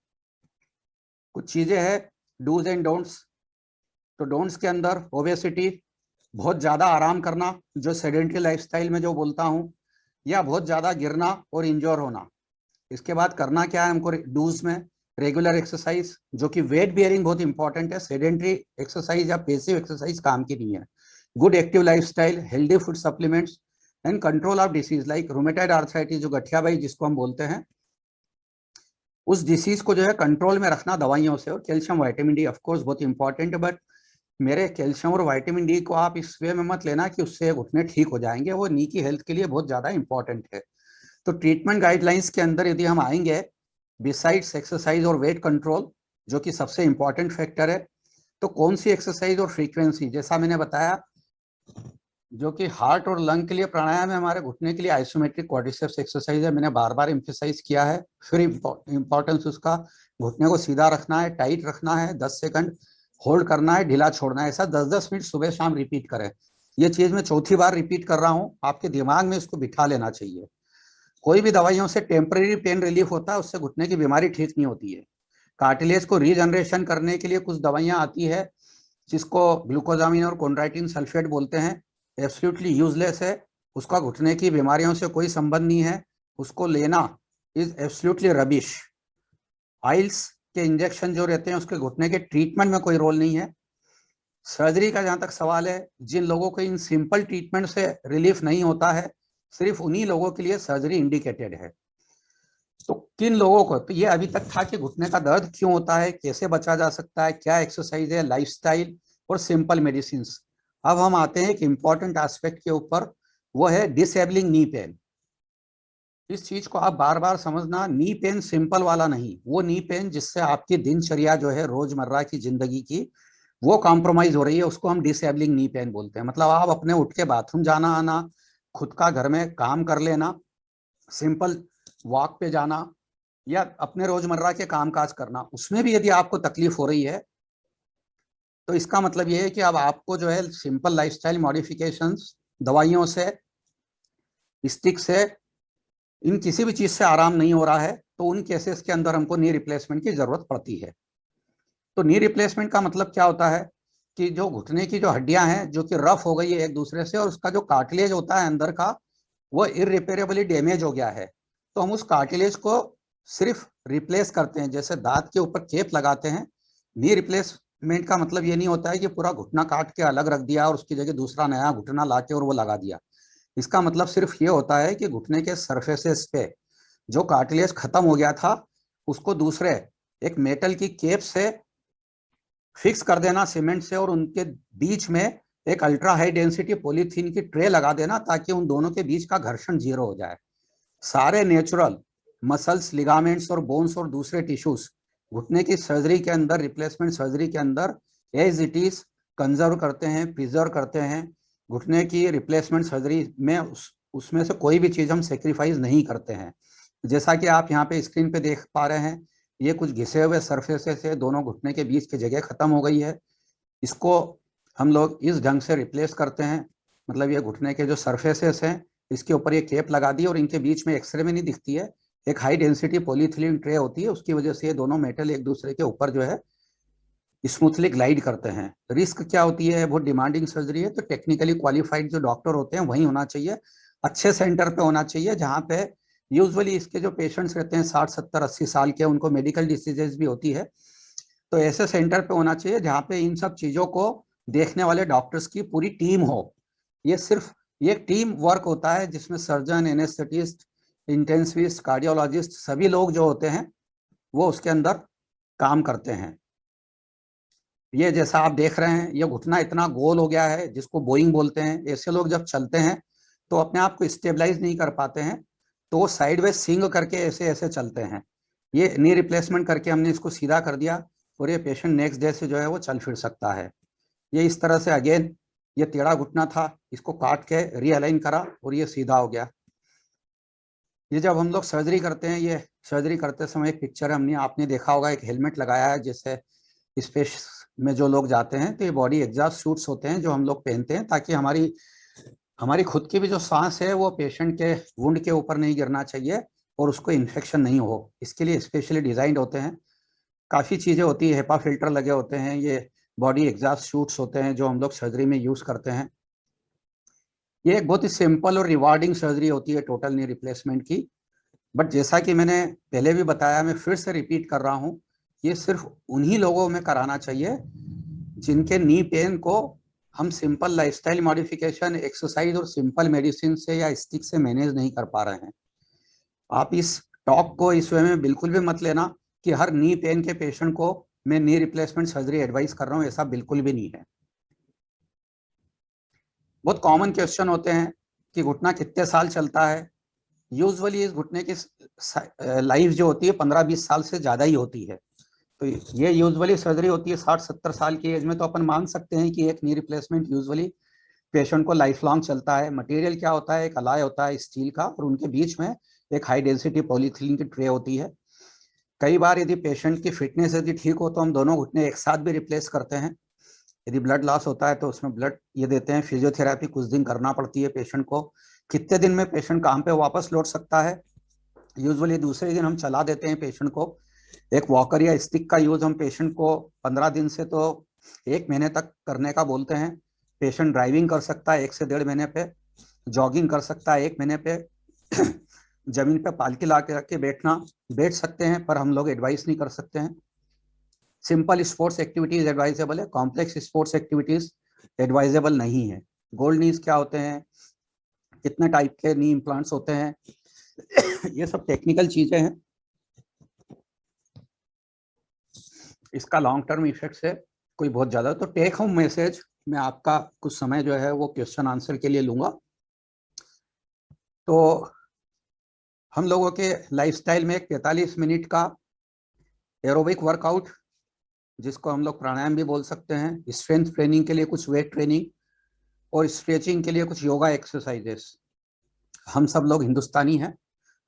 कुछ चीजें हैं डूज एंड डोंट्स। तो डोंट्स के अंदर ओबेसिटी, बहुत ज्यादा आराम करना, जो सेडेंट्री लाइफस्टाइल में जो बोलता हूं, या बहुत ज्यादा गिरना और इंजोर होना। इसके बाद करना क्या है हमको डूज में, रेगुलर एक्सरसाइज, जो कि वेट बियरिंग बहुत इंपॉर्टेंट है। सेडेंट्री एक्सरसाइज या पेसिव एक्सरसाइज काम की नहीं है। Good active lifestyle, healthy food supplements and control of disease like rheumatoid arthritis, जो गठियाबाई जिसको हम बोलते हैं, उस डिसीज को जो है कंट्रोल में रखना दवाइयों से। और calcium, vitamin D of course बहुत इंपॉर्टेंट है, बट मेरे कैल्शियम और विटामिन डी को आप इस वे में मत लेना कि उससे घुटने ठीक हो जाएंगे। वो नी की हेल्थ के लिए बहुत ज्यादा इंपॉर्टेंट है। तो ट्रीटमेंट गाइडलाइंस के अंदर यदि हम आएंगे, बिसाइड्स एक्सरसाइज और वेट कंट्रोल, जो कि सबसे इंपॉर्टेंट फैक्टर है, तो कौन सी एक्सरसाइज और फ्रीक्वेंसी, जैसा मैंने बताया, जो कि हार्ट और लंग के लिए प्राणायाम है, हमारे घुटने के लिए आइसोमेट्रिक क्वाड्रिसेप्स एक्सरसाइज है। मैंने बार बार एम्फेसाइज किया है, फिर इंपॉर्टेंस उसका, घुटने को सीधा रखना है, टाइट रखना है, 10 सेकंड होल्ड करना है, ढीला छोड़ना है। ऐसा 10-10 मिनट सुबह शाम रिपीट करें। ये चीज मैं चौथी बार रिपीट कर रहा हूँ, आपके दिमाग में इसको बिठा लेना चाहिए। कोई भी दवाइयों से टेम्परेरी पेन रिलीफ होता है, उससे घुटने की बीमारी ठीक नहीं होती है। कार्टिलेज को रीजनरेशन करने के लिए कुछ दवाइयां आती है, जिसको ग्लूकोजामिन और कोंड्राइटिन सल्फेट बोलते हैं, एब्सोल्युटली यूजलेस है। उसका घुटने की बीमारियों से कोई संबंध नहीं है, उसको लेना इज एब्सोल्युटली रबिश। ऑयल्स के इंजेक्शन जो रहते हैं, उसके घुटने के ट्रीटमेंट में कोई रोल नहीं है। सर्जरी का जहां तक सवाल है, जिन लोगों को इन सिंपल ट्रीटमेंट से रिलीफ नहीं होता है, सिर्फ उन्हीं लोगों के लिए सर्जरी इंडिकेटेड है। तो किन लोगों को, तो ये अभी तक था कि घुटने का दर्द क्यों होता है, कैसे बचा जा सकता है, क्या एक्सरसाइज है, लाइफस्टाइल और सिंपल मेडिसिन। अब हम आते हैं एक इंपॉर्टेंट एस्पेक्ट के ऊपर, वो है डिसेबलिंग नी पेन। इस चीज को आप बार बार समझना, नी पेन सिंपल वाला नहीं, वो नी पेन जिससे आपकी दिनचर्या जो है रोजमर्रा की जिंदगी की वो कॉम्प्रोमाइज हो रही है, उसको हम डिसेबलिंग नी पेन बोलते हैं। मतलब आप अपने उठ के बाथरूम जाना आना, खुद का घर में काम कर लेना, सिंपल वॉक पे जाना या अपने रोजमर्रा के काम काज करना, उसमें भी यदि आपको तकलीफ हो रही है तो इसका मतलब ये है कि अब आपको जो है सिंपल लाइफस्टाइल मॉडिफिकेशंस, दवाइयों से, स्टिक से, इन किसी भी चीज से आराम नहीं हो रहा है, तो उन केसेस के अंदर हमको नी रिप्लेसमेंट की जरूरत पड़ती है। तो नी रिप्लेसमेंट का मतलब क्या होता है कि जो घुटने की जो हड्डियां हैं जो कि रफ हो गई है एक दूसरे से, और उसका जो कार्टिलेज होता है अंदर का वो इरिपेरेबली डैमेज हो गया है, तो हम उस कार्टिलेज को सिर्फ रिप्लेस करते हैं, जैसे दांत के ऊपर केप लगाते हैं। नी रिप्लेसमेंट का मतलब ये नहीं होता है कि पूरा घुटना काट के अलग रख दिया और उसकी जगह दूसरा नया घुटना लाके और वो लगा दिया। इसका मतलब सिर्फ ये होता है कि घुटने के सरफेसेस पे जो कार्टिलेज खत्म हो गया था उसको दूसरे एक मेटल की केप से फिक्स कर देना सीमेंट से, और उनके बीच में एक अल्ट्रा हाई डेंसिटी पॉलीथीन की ट्रे लगा देना ताकि उन दोनों के बीच का घर्षण जीरो हो जाए। सारे नेचुरल मसल्स, लिगामेंट्स और बोन्स और दूसरे टिश्यूज घुटने की सर्जरी के अंदर, रिप्लेसमेंट सर्जरी के अंदर एज इट इज कंजर्व करते हैं, प्रिजर्व करते हैं। घुटने की रिप्लेसमेंट सर्जरी में उसमें से कोई भी चीज हम सेक्रीफाइस नहीं करते हैं। जैसा कि आप यहाँ पे स्क्रीन पे देख पा रहे हैं, ये कुछ घिसे हुए सरफेसेस है, दोनों घुटने के बीच की जगह खत्म हो गई है, इसको हम लोग इस ढंग से रिप्लेस करते हैं। मतलब ये घुटने के जो सरफेसेस हैं इसके ऊपर ये केप लगा दी और इनके बीच में एक्सरे में नहीं दिखती है, एक हाई डेंसिटी पॉलीथिलीन ट्रे होती है, उसकी वजह से ये दोनों मेटल एक दूसरे के ऊपर जो है स्मूथली ग्लाइड करते हैं। रिस्क क्या होती है, बहुत डिमांडिंग सर्जरी है, तो टेक्निकली क्वालिफाइड जो डॉक्टर होते हैं वही होना चाहिए, अच्छे सेंटर पे होना चाहिए जहाँ पे यूजुअली इसके जो पेशेंट्स रहते हैं 60 70 80 साल के, उनको मेडिकल डिसीजेज भी होती है, तो ऐसे सेंटर पे होना चाहिए जहाँ पे इन सब चीजों को देखने वाले डॉक्टर्स की पूरी टीम हो। ये सिर्फ ये टीम वर्क होता है जिसमें सर्जन, एनेस्थेटिस्ट, इंटेंसिविस्ट, कार्डियोलॉजिस्ट, सभी लोग जो होते हैं वो उसके अंदर काम करते हैं। ये जैसा आप देख रहे हैं, ये घुटना इतना गोल हो गया है जिसको बोइंग बोलते हैं। ऐसे लोग जब चलते हैं तो अपने आप को स्टेबलाइज नहीं कर पाते हैं, तो वो साइडवेज स्विंग करके ऐसे ऐसे चलते हैं। ये नी रिप्लेसमेंट करके हमने इसको सीधा कर दिया और ये पेशेंट नेक्स्ट डे से जो है वो चल फिर सकता है। ये इस तरह से अगेन, ये टेढ़ा घुटना था, इसको काट के रीअलाइन करा और ये सीधा हो गया। ये जब हम लोग सर्जरी करते हैं, ये सर्जरी करते समय एक पिक्चर हमने आपने देखा होगा, एक हेलमेट लगाया है जिससे स्पेस में जो लोग जाते हैं तो ये बॉडी एग्जॉस्ट सूट्स होते हैं जो हम लोग पहनते हैं ताकि हमारी हमारी खुद की भी जो सांस है वो पेशेंट के वुंड के ऊपर नहीं गिरना चाहिए और उसको इन्फेक्शन नहीं हो, इसके लिए स्पेशली डिजाइंड होते हैं। काफ़ी चीज़ें होती है, हेपा फिल्टर लगे होते हैं, ये बॉडी एग्जॉस्ट सूट्स होते हैं जो हम लोग सर्जरी में यूज़ करते हैं। ये एक बहुत ही सिंपल और रिवार्डिंग सर्जरी होती है टोटल नी रिप्लेसमेंट की। बट जैसा कि मैंने पहले भी बताया, मैं फिर से रिपीट कर रहा हूँ, ये सिर्फ उन्हीं लोगों में कराना चाहिए जिनके नी पेन को हम सिंपल लाइफस्टाइल मॉडिफिकेशन, एक्सरसाइज और सिंपल मेडिसिन से या स्टिक से मैनेज नहीं कर पा रहे हैं। आप इस टॉक को इस वे में बिल्कुल भी मत लेना कि हर नी पेन के पेशेंट को मैं नी रिप्लेसमेंट सर्जरी एडवाइस कर रहा हूँ, ऐसा बिल्कुल भी नहीं है। बहुत कॉमन क्वेश्चन होते हैं कि घुटना कितने साल चलता है। यूजुअली इस घुटने की लाइफ जो होती है 15 20 साल से ज़्यादा ही होती है। तो ये यूजुअली सर्जरी होती है 60 70 साल की एज में, तो अपन मान सकते हैं कि एक नी रिप्लेसमेंट यूजुअली पेशेंट को लाइफ लॉन्ग चलता है। मटेरियल क्या होता है, एक अलाय होता है स्टील का और उनके बीच में एक हाई डेंसिटी पॉलीथिलीन की ट्रे होती है। कई बार यदि पेशेंट की फिटनेस यदि ठीक हो तो हम दोनों घुटने एक साथ भी रिप्लेस करते हैं। यदि ब्लड लॉस होता है तो उसमें ब्लड ये देते हैं, फिजियोथेरापी कुछ दिन करना पड़ती है पेशेंट को। कितने दिन में पेशेंट काम पे वापस लौट सकता है, यूजुअली दूसरे दिन हम चला देते हैं पेशेंट को। एक वॉकर या स्टिक का यूज हम पेशेंट को 15 दिन से तो 1 महीने तक करने का बोलते हैं। पेशेंट ड्राइविंग कर सकता है 1 से 1.5 महीने पे, जॉगिंग कर सकता है 1 महीने पे, जमीन पे पालकी ला के रख के बैठ सकते हैं, पर हम लोग एडवाइस नहीं कर सकते हैं। सिंपल स्पोर्ट्स एक्टिविटीज एडवाइजेबल है, कॉम्प्लेक्स स्पोर्ट्स एक्टिविटीज एडवाइजेबल नहीं है। गोल्ड नीज क्या होते हैं, कितने टाइप के नी इम्प्लांट्स होते हैं, ये सब टेक्निकल चीजें हैं, इसका लॉन्ग टर्म इफेक्ट है कोई बहुत ज्यादा। तो टेक होम मैसेज मैं आपका कुछ समय जो है वो क्वेश्चन आंसर के लिए लूंगा। तो हम लोगों के लाइफस्टाइल में 45 मिनट का एरोबिक वर्कआउट, जिसको हम लोग प्राणायाम भी बोल सकते हैं, स्ट्रेंथ ट्रेनिंग के लिए कुछ वेट ट्रेनिंग और स्ट्रेचिंग के लिए कुछ योगा एक्सरसाइजेस। हम सब लोग हिंदुस्तानी हैं,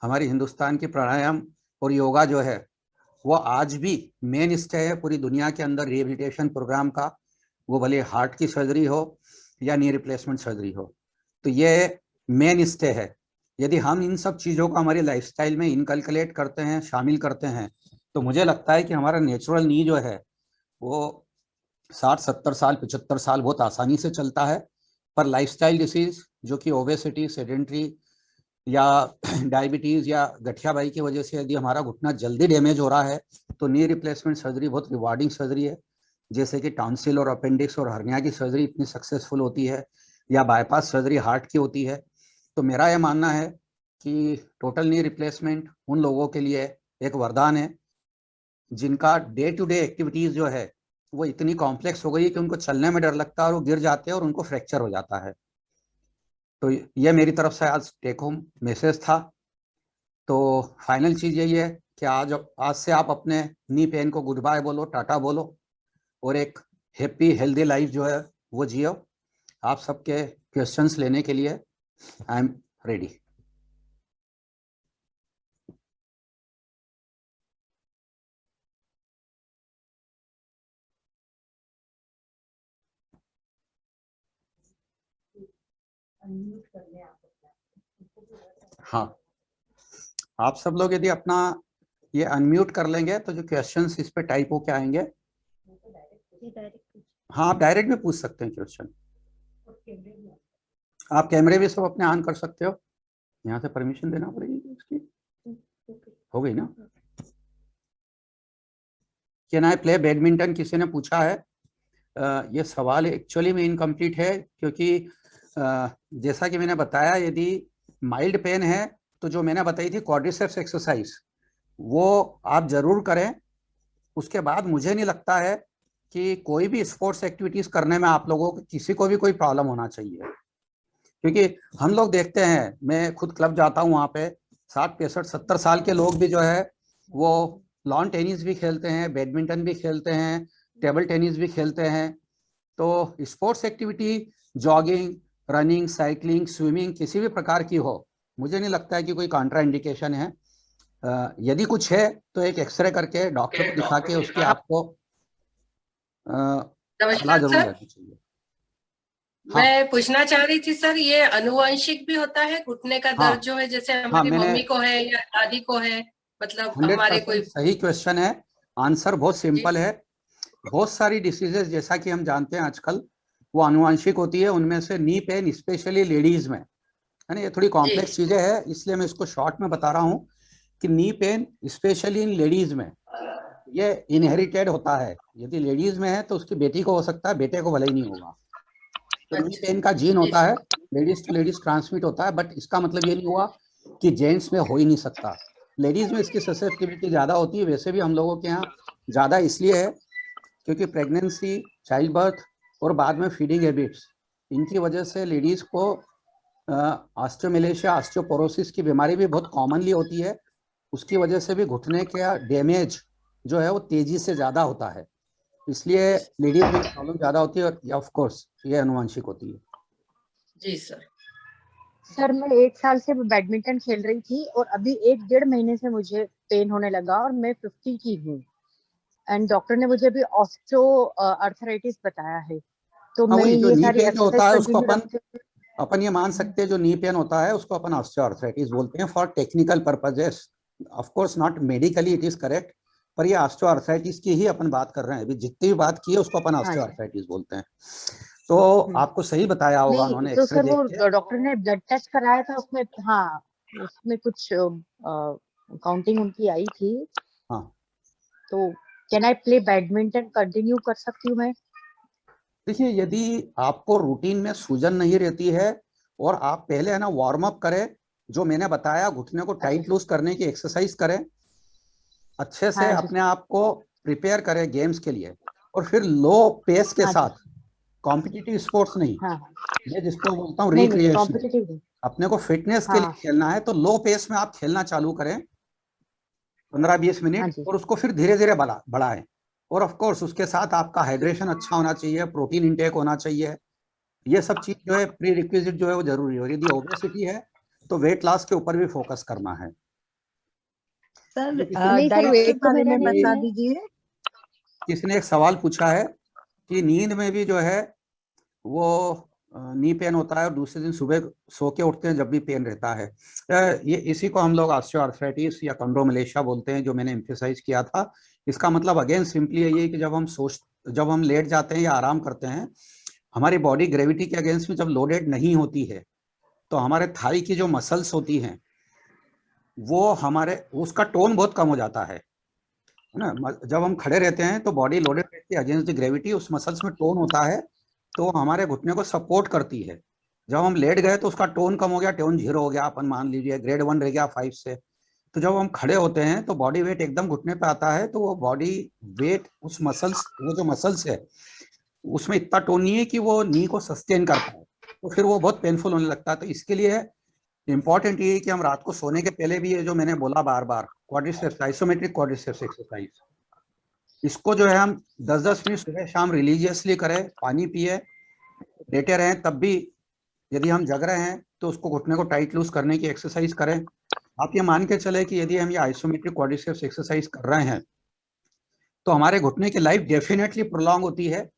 हमारी हिंदुस्तान की प्राणायाम और योगा जो है वो आज भी मेन स्टे है पूरी दुनिया के अंदर रिहेबिलिटेशन प्रोग्राम का, वो भले हार्ट की सर्जरी हो या नी रिप्लेसमेंट सर्जरी हो, तो ये मेन स्टे है। यदि हम इन सब चीज़ों को हमारी लाइफस्टाइल में इनकलकुलेट करते हैं, शामिल करते हैं, तो मुझे लगता है कि हमारा नेचुरल नी जो है वो 60-70 साल 75 साल बहुत आसानी से चलता है। पर लाइफस्टाइल डिसीज जो कि ओबेसिटी, सेडेंट्री या डायबिटीज या गठियाबाई की वजह से यदि हमारा घुटना जल्दी डैमेज हो रहा है, तो नी रिप्लेसमेंट सर्जरी बहुत रिवार्डिंग सर्जरी है। जैसे कि टॉन्सिल और अपेंडिक्स और हर्निया की सर्जरी इतनी सक्सेसफुल होती है, या बाईपास सर्जरी हार्ट की होती है। तो मेरा यह मानना है कि टोटल नी रिप्लेसमेंट उन लोगों के लिए एक वरदान है जिनका डे टू डे एक्टिविटीज जो है वो इतनी कॉम्प्लेक्स हो गई कि उनको चलने में डर लगता है और वो गिर जाते हैं और उनको फ्रैक्चर हो जाता है। तो ये मेरी तरफ से आज टेक होम मैसेज था। तो फाइनल चीज यही है कि आज से आप अपने नी पेन को गुड बाय बोलो, टाटा बोलो और एक हैप्पी हेल्दी लाइफ जो है वो जियो। आप सबके क्वेश्चंस लेने के लिए आई एम रेडी। हाँ, आप सब लोग यदि अपना ये अनम्यूट कर लेंगे तो जो क्वेश्चंस इस पे टाइप होके आएंगे, हाँ आप डायरेक्ट भी पूछ सकते हैं क्वेश्चन। आप कैमरे भी सब अपने ऑन कर सकते हो, यहाँ से परमिशन देना पड़ेगी उसकी, हो गई ना। कैन आई प्ले बैडमिंटन किसी ने पूछा है। ये सवाल एक्चुअली में इनकम्प्लीट है, क्योंकि जैसा कि मैंने बताया यदि माइल्ड पेन है तो जो मैंने बताई थी क्वाड्रिसेप्स एक्सरसाइज वो आप जरूर करें। उसके बाद मुझे नहीं लगता है कि कोई भी स्पोर्ट्स एक्टिविटीज करने में आप लोगों को किसी को भी कोई प्रॉब्लम होना चाहिए, क्योंकि हम लोग देखते हैं, मैं खुद क्लब जाता हूँ, वहाँ पे 60-65-70 साल के लोग भी जो है वो लॉन टेनिस भी खेलते हैं, बैडमिंटन भी खेलते हैं, टेबल टेनिस भी खेलते हैं। तो sports activity jogging, running, cycling, swimming किसी भी प्रकार की हो, मुझे नहीं लगता है कि कोई कॉन्ट्रा इंडिकेशन है। यदि कुछ है तो एक एक्सरे करके डॉक्टर को दिखा के उसकी आपको सलाह नमस्कार जरूर सर, लेनी चाहिए। हाँ मैं पूछना चाह रही थी सर, ये अनुवांशिक भी होता है घुटने का हाँ दर्द जो है, जैसे हाँ, हमारी मैंने मम्मी को है या दादी को है, मतलब हमारे 100% कोई। सही क्वेश्चन है। आंसर बहुत जी सिंपल है। बहुत सारी डिसीजेस जैसा कि हम जानते हैं आजकल वो आनुवांशिक होती है, उनमें से नी पेन स्पेशली लेडीज में है ना, ये थोड़ी जी कॉम्प्लेक्स चीजें हैं इसलिए मैं इसको शॉर्ट में बता रहा हूँ कि knee pain specially in ladies में ये इनहेरिटेड होता है। यदि लेडीज में है तो उसकी बेटी को हो सकता है, बेटे को भले ही नहीं होगा। तो नी अच्छा पेन का जीन जी होता सर। है, लेडीज टू लेडीज ट्रांसमिट होता है, बट इसका मतलब ये नहीं हुआ कि जेंट्स में हो ही नहीं सकता। लेडीज में इसकी ससेप्टिबिलिटी ज्यादा होती है, वैसे भी हम लोगों के यहाँ ज्यादा इसलिए है क्योंकि प्रेगनेंसी, चाइल्ड बर्थ और बाद में फीडिंग हैबिट्स, इनकी वजह से लेडीज को ऑस्टियोमेलेशिया, ऑस्टियोपोरोसिस की बीमारी भी बहुत कॉमनली होती है। उसकी वजह से भी घुटने का डैमेज जो है वो तेजी से ज्यादा होता है, इसलिए लेडीज में प्रॉब्लम ज्यादा होती है और ऑफ कोर्स ये अनुवांशिक होती है। जी सर। सर मैं 1 साल से बैडमिंटन खेल रही थी और अभी 1-1.5 महीने से मुझे पेन होने लगा और मैं 50 की हूँ एंड डॉक्टर ने मुझे अभी ऑस्टियो अर्थराइटिस बताया है, तो हाँ मैं वही जो ये नी सारी पेन जो होता एक्सरसाइज है उसको कंटिन्यू रखती अपन ये मान सकते हैं, जो नी पेन होता है उसको अपन ऑस्टियोआर्थराइटिस बोलते हैं for technical purposes. Of course not medically it is correct, पर ये ऑस्टियोआर्थराइटिस की ही अपन बात कर रहे हैं, अभी जितनी भी बात की है उसको अपन हाँ जी। ऑस्टियोआर्थराइटिस बोलते हैं। तो आपको सही बताया होगा नहीं उन्होंने तो एक्सरे सर देख वो के। डॉक्टर ने ब्लड टेस्ट कराया था, उसमें हाँ उसमें कुछ काउंटिंग उनकी आई थी, हाँ तो can I play badminton continue कर सकती हूँ मैं? देखिए, यदि आपको रूटीन में सूजन नहीं रहती है और आप पहले है ना वार्म अप करें, जो मैंने बताया घुटने को टाइट लूज करने की एक्सरसाइज करें, अच्छे से हाँ जी। अपने आप को प्रिपेयर करें गेम्स के लिए, और फिर लो पेस के हाँ जी। साथ, कॉम्पिटिटिव स्पोर्ट्स नहीं, हाँ मैं जिसको बोलता हूँ नहीं नहीं रिक्रिएशनल, कॉम्पिटिटिव नहीं। अपने को फिटनेस के लिए हाँ खेलना है, तो लो पेस में आप खेलना चालू करें 15-20 हाँ मिनट, जी। और उसको फिर धीरे धीरे बढ़ाएं। और ऑफ कोर्स उसके साथ आपका हाइड्रेशन अच्छा होना चाहिए, प्रोटीन इंटेक होना चाहिए, ये सब चीज जो है प्री रिक्विजिट जो है वो जरूरी है। और यदि ओबेसिटी है तो वेट लॉस के ऊपर भी फोकस करना है। सर नहीं सर, डाइट के वेट तो बारे मेरा में नहीं बता है। दीजिए। किसी ने एक सवाल पूछा है कि नींद में भी जो है वो नी पेन होता है, और दूसरे दिन सुबह सो के उठते हैं जब भी पेन रहता है। ये इसी को हम लोग ऑस्टियोआर्थराइटिस या कॉन्ड्रोमलेशिया बोलते हैं, जो मैंने एम्फेसाइज किया था। इसका मतलब अगेन सिंपली यही है कि जब हम लेट जाते हैं या आराम करते हैं, हमारी बॉडी ग्रेविटी के अगेंस्ट में जब लोडेड नहीं होती है, तो हमारे थाई की जो मसल्स होती हैं वो उसका टोन बहुत कम हो जाता है ना। जब हम खड़े रहते हैं तो बॉडी लोडेड रहती है अगेंस्ट द ग्रेविटी, उस मसल्स में टोन होता है, तो हमारे घुटने को सपोर्ट करती है। जब हम लेट गए तो उसका टोन कम हो गया, टोन 0 हो गया, अपन मान लीजिए ग्रेड 1 रह गया 5 से। तो जब हम खड़े होते हैं तो बॉडी वेट एकदम घुटने पे आता है, तो वो बॉडी वेट वो जो मसल्स है उसमें इतना टोन नहीं है कि वो नी को सस्टेन कर पाए, तो फिर वो बहुत पेनफुल होने लगता है। तो इसके लिए इंपॉर्टेंट ये है कि हम रात को सोने के पहले भी, ये जो मैंने बोला बार बार, क्वाड्रिसेप्स, आइसोमेट्रिक क्वाड्रिसेप्स एक्सरसाइज, इसको जो है हम 10-10 मिनट सुबह शाम रिलीजियसली करें, पानी पिए, लेटे रहें, तब भी यदि हम जग रहे हैं तो उसको घुटने को टाइट लूज करने की एक्सरसाइज करें। आप ये मान के चले कि यदि हम ये आइसोमेट्रिक क्वाड्रिसेप्स एक्सरसाइज कर रहे हैं तो हमारे घुटने की लाइफ डेफिनेटली प्रोलॉन्ग होती है,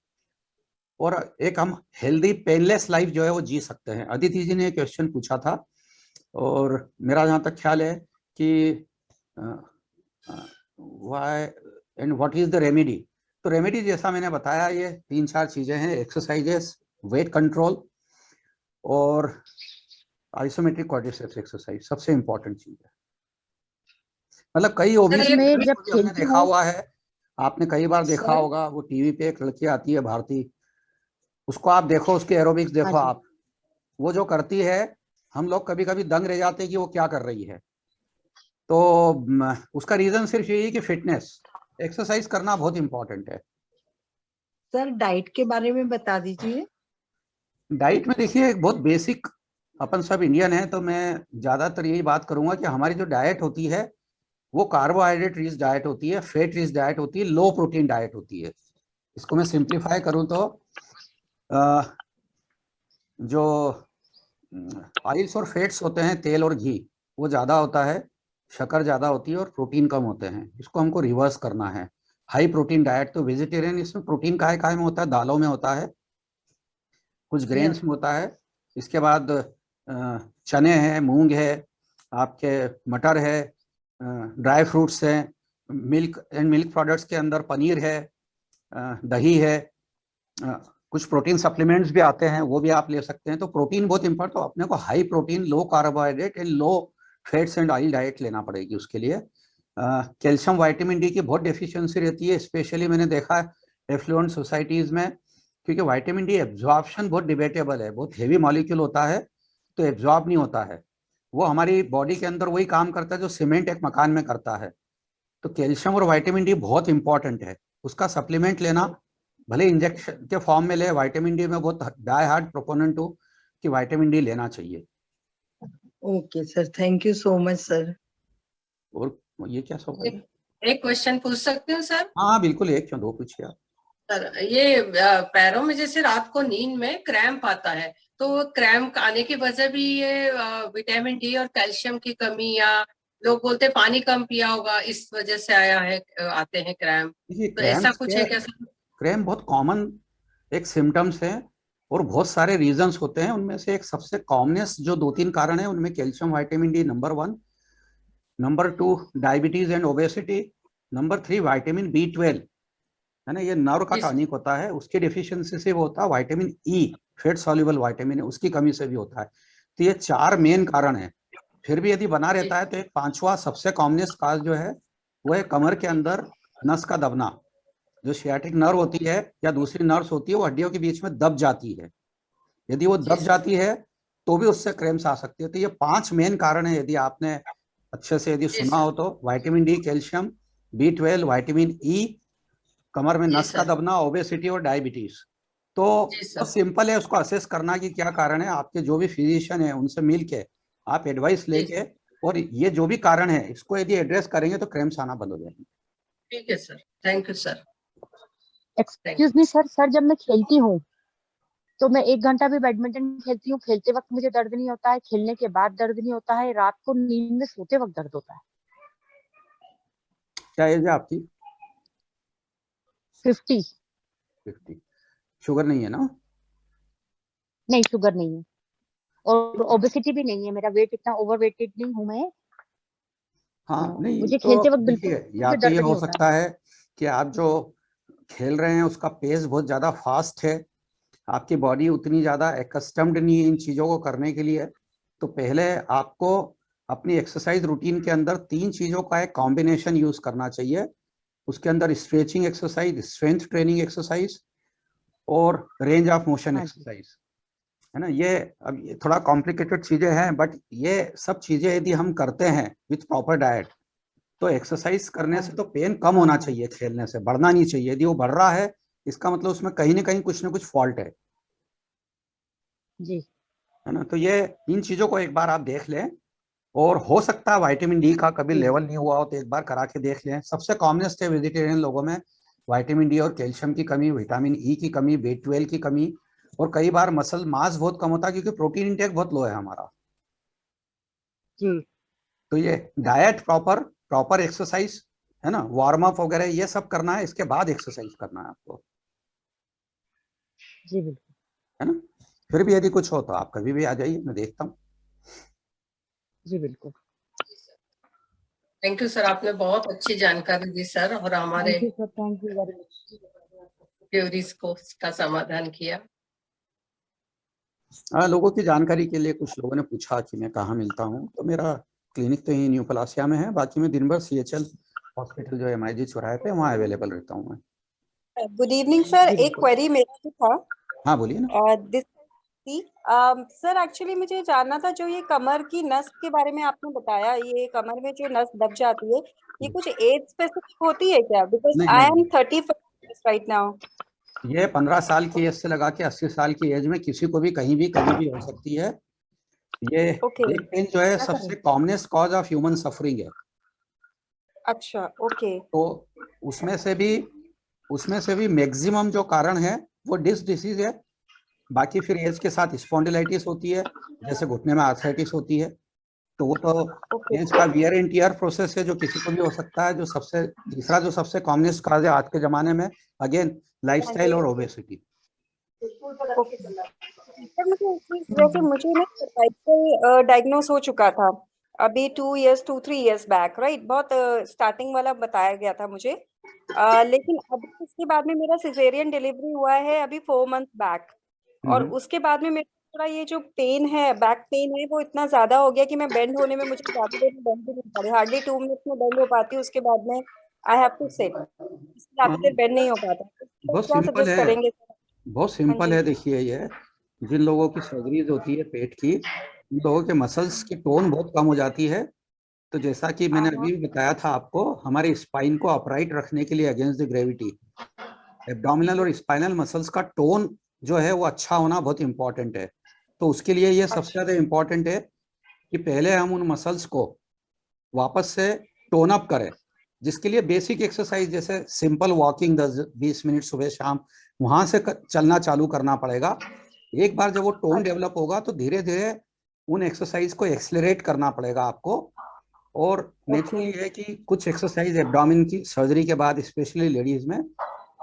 और एक हम हेल्दी पेनलेस लाइफ जो है वो जी सकते हैं। अदिति जी ने क्वेश्चन पूछा था, और मेरा जहाँ तक ख्याल है कि why and what is the remedy, तो रेमेडी जैसा मैंने बताया, ये 3-4 चीजें हैं, एक्सरसाइजेस, वेट कंट्रोल और आइसोमेट्रिक क्वाड्रिसेप्स एक्सरसाइज सबसे इंपॉर्टेंट चीज है। मतलब कई ओबेसिटी मैं जब हमने खेलती देखा हूँ हुआ है, आपने कई बार देखा सर? होगा, वो टीवी पे एक लड़की आती है भारती, उसको आप देखो, उसके एरोबिक्स हाँ देखो जी। आप, वो जो करती है, हम लोग कभी कभी दंग रह जाते हैं कि वो क्या कर रही है। तो उसका रीजन सिर्फ यही है कि फिटनेस, एक्सरसाइज करना बहुत इंपॉर्टेंट है। सर डाइट के बारे में बता दीजिए। डाइट में देखिए, एक बहुत बेसिक, अपन सब इंडियन हैं तो मैं ज्यादातर यही बात करूंगा कि हमारी जो डाइट होती है वो कार्बोहाइड्रेट रिच डाइट होती है, फैट रिच डाइट होती है, लो प्रोटीन डाइट होती है। इसको मैं सिंप्लीफाई करूं तो जो ऑयल्स और फैट्स होते हैं, तेल और घी, वो ज्यादा होता है, शक्कर ज्यादा होती है, और प्रोटीन कम होते हैं। इसको हमको रिवर्स करना है, हाई प्रोटीन डाइट। तो वेजिटेरियन, इसमें प्रोटीन काहे में होता है, दालों में होता है, कुछ ग्रेन्स में होता है, इसके बाद चने हैं, मूंग है, आपके मटर है, ड्राई फ्रूट्स हैं, मिल्क एंड मिल्क प्रोडक्ट्स के अंदर पनीर है, दही है, कुछ प्रोटीन सप्लीमेंट्स भी आते हैं, वो भी आप ले सकते हैं। तो प्रोटीन बहुत इंपॉर्टेंट, तो अपने को high protein, low carbohydrate and low fats and oil diet लेना पड़ेगी उसके लिए। कैल्शियम, विटामिन डी की बहुत डेफिशिएंसी रहती है, स्पेशली मैंने देखा है एफ्लुएंट सोसाइटीज में, क्योंकि विटामिन डी एब्जॉर्प्शन बहुत डिबेटेबल है, बहुत हेवी मॉलिक्यूल होता है, तो एब्जॉर्ब नहीं होता है। वो हमारी बॉडी के अंदर वही काम करता है जो सीमेंट एक मकान में करता है। तो कैल्शियम और विटामिन डी बहुत इंपॉर्टेंट है, उसका सप्लीमेंट लेना, भले इंजेक्शन के फॉर्म में ले। विटामिन डी में बहुत डाई हार्ड प्रोपोनेंट हूँ कि विटामिन डी लेना चाहिए। Okay sir, thank you so much sir. और ये क्या सवाल है? एक क्वेश्चन पूछ सकती हूँ सर? हाँ बिल्कुल, एक क्यों दो पूछिए आप। सर, ये पैरों में जैसे रात को नींद में क्रैम्प आता है, तो क्रैम्प आने की वजह भी ये विटामिन डी और कैल्शियम की कमी, या लोग बोलते हैं पानी कम पिया होगा इस वजह से आया है, आते हैं क्रैम्प, देखिए, तो ऐसा कुछ है क्या सर? क्रैम्प बहुत कॉमन एक सिम्टम्स है, और बहुत सारे रीजंस होते हैं। उनमें से एक सबसे कॉमनेस्ट जो 2-3 कारण है, उनमें calcium, vitamin D number 1, number 2 diabetes and obesity, number 3 vitamin B12 है ना, ये नर्व का टॉनिक होता है, उसकी डिफिशियंसी से वो होता है। Vitamin E, fat soluble vitamin है, उसकी कमी से भी होता है। तो ये 4 मेन कारण है। फिर भी यदि बना रहता है तो एक 5वां सबसे कॉमनेस्ट काज जो है वो है कमर के अंदर नस का दबना, जो सियाटिक नर्व होती है या दूसरी नर्व्स होती है वो हड्डियों के बीच में दब जाती है। यदि वो दब जाती है तो भी उससे क्रैम्प्स आ सकती है। तो ये 5 मेन कारण है, यदि आपने अच्छे से यदि सुना हो तो। Vitamin D, calcium, B12, vitamin E, कमर में नस का दबना, ओबेसिटी और डायबिटीज। तो बहुत सिंपल है उसको असेस करना कि क्या कारण है। आपके जो भी फिजिशियन है उनसे मिल के आप एडवाइस लेके और ये जो भी कारण है इसको यदि एड्रेस करेंगे तो क्रैम्प्स आना बंद हो जाएंगे। ठीक है sir, thank you sir. Excuse me sir, जब मैं खेलती हूँ तो मैं 1 घंटा भी बैडमिंटन खेलती हूँ, खेलते वक्त मुझे दर्द नहीं होता है, खेलने के बाद दर्द नहीं होता है, रात को नींद में सोते वक्त दर्द होता है। क्या एज है आपकी? 50। शुगर नहीं है ना? नहीं, शुगर नहीं है और ओबेसिटी भी नहीं है। मेरा वेट इतना ओवरवेटेड नहीं हूँ मैं। हाँ नहीं मुझे तो खेलते वक्त बिल्कुल देखिए, या तो दर्द ये नहीं हो होता है। सकता है कि आप जो खेल रहे हैं उसका पेस बहुत ज्यादा फास्ट है, आपकी बॉडी उतनी ज्यादा एकस्टम्ड नहीं है इन चीजों को करने के लिए। तो पहले आपको अपनी एक्सरसाइज रूटीन के अंदर 3 चीजों का एक कॉम्बिनेशन यूज करना चाहिए। उसके अंदर stretching exercise, strength training exercise और रेंज ऑफ मोशन एक्सरसाइज, है ना। ये अब ये थोड़ा कॉम्प्लिकेटेड चीजें हैं, बट ये सब चीजें यदि हम करते हैं विथ प्रॉपर डाइट तो एक्सरसाइज करने से तो पेन कम होना चाहिए, खेलने से बढ़ना नहीं चाहिए। यदि वो बढ़ रहा है इसका मतलब उसमें कहीं ना कुछ फॉल्ट है जी। है ना। तो ये इन चीजों को एक बार आप देख लें, और हो सकता है विटामिन डी का कभी लेवल नहीं हुआ हो तो एक बार करा के देख लें। सबसे कॉमनेस्ट है वेजिटेरियन लोगों में विटामिन डी और कैल्शियम की कमी, विटामिन ई की कमी, B12 की कमी, और कई बार मसल मास बहुत कम होता है क्योंकि प्रोटीन इंटेक बहुत लो है हमारा। जी तो ये डाइट, प्रॉपर एक्सरसाइज, है ना, वार्म अप वगैरह ये सब करना है, इसके बाद एक्सरसाइज करना है आपको, जी बिल्कुल। है ना। फिर भी यदि कुछ हो तो आप कभी भी आ जाइए, मैं देखता हूँ। जी बिल्कुल। थैंक यू सर, आपने बहुत अच्छी जानकारी दी सर, और हमारे thank you sir, thank you very much. Queries को का समाधान किया। लोगों की जानकारी के लिए कुछ लोगों ने पूछा कि मैं कहाँ मिलता हूँ, तो मेरा क्लिनिक तो यही न्यू पलासिया में है, बाकी मैं दिन भर CHL हॉस्पिटल जो MIG चौराहे पे वहाँ अवेलेबल रहता हूँ मैं। गुड इवनिंग सर, एक क्वेरी मेरा भी था। हाँ बोलिए ना। दिस सर, एक्चुअली मुझे जानना था, जो ये कमर की नस के बारे में आपने बताया, ये कमर में जो नस दब जाती है, ये कुछ एज स्पेसिफिक होती है क्या? बिकॉज नहीं आई नहीं, एम 35 राइट नाउ। ये 15 साल की एज से लगा के 80 साल की एज में किसी को भी कहीं भी कभी भी हो सकती है। ये ओके। बैक पेन जो है सबसे commonest cause of human suffering है। अच्छा, ओके। तो उसमें से भी मैक्सिमम जो कारण है वो डिस्क डिसीज है। बाकी फिर एज के साथ स्पॉन्डिलाइटिस होती है, जैसे घुटने में आर्थराइटिस होती है। तो वो तो एज का वियर एंड टियर प्रोसेस है जो किसी को भी हो सकता है। जो सबसे तीसरा जो सबसे कॉमनेस्ट कॉज है आज के जमाने में, अगेन लाइफस्टाइल और ओबेसिटी। सर, मुझे ना सर्वाइकल डायग्नोस हो चुका था अभी 2 years बैक, राइट? बहुत स्टार्टिंग वाला बताया गया था मुझे। लेकिन अभी उसके बाद में मेरा सिजेरियन डिलीवरी हुआ है अभी 4 months बैक, और उसके बाद में मेरा थोड़ा ये जो पेन है, बैक पेन है, वो इतना ज्यादा हो गया कि मैं बेंड होने में, मुझे ज्यादा देर में बेंड भी नहीं पा रही, हार्डली 2 minutes में बेंड हो पाती हूँ। उसके बाद में आई हैव टू सिट, ज्यादा देर बेंड नहीं हो पाता। बहुत क्या सिंपल सजेस्ट है, करेंगे? बहुत हाँ सिंपल जी। है। देखिए ये जिन लोगों की सर्जरीज होती है पेट की, उन लोगों के मसल्स की टोन बहुत कम हो जाती है। तो जैसा कि मैंने हाँ। अभी बताया था आपको, हमारे स्पाइन को अपराइट रखने के लिए अगेंस्ट द ग्रेविटी एब्डोमिनल और स्पाइनल मसल्स का टोन जो है वो अच्छा होना बहुत इंपॉर्टेंट है। तो उसके लिए ये सबसे अच्छा। ज्यादा इंपॉर्टेंट है कि पहले हम उन मसल्स को वापस से टोन अप करें, जिसके लिए बेसिक एक्सरसाइज जैसे सिंपल वॉकिंग 10-20 मिनट सुबह शाम वहां से चलना चालू करना पड़ेगा। एक बार जब वो टोन डेवलप होगा तो धीरे धीरे उन एक्सरसाइज को एक्सेलरेट करना पड़ेगा आपको। और नेचुरली है कि कुछ एक्सरसाइज एब्डोमेन की सर्जरी के बाद स्पेशली लेडीज में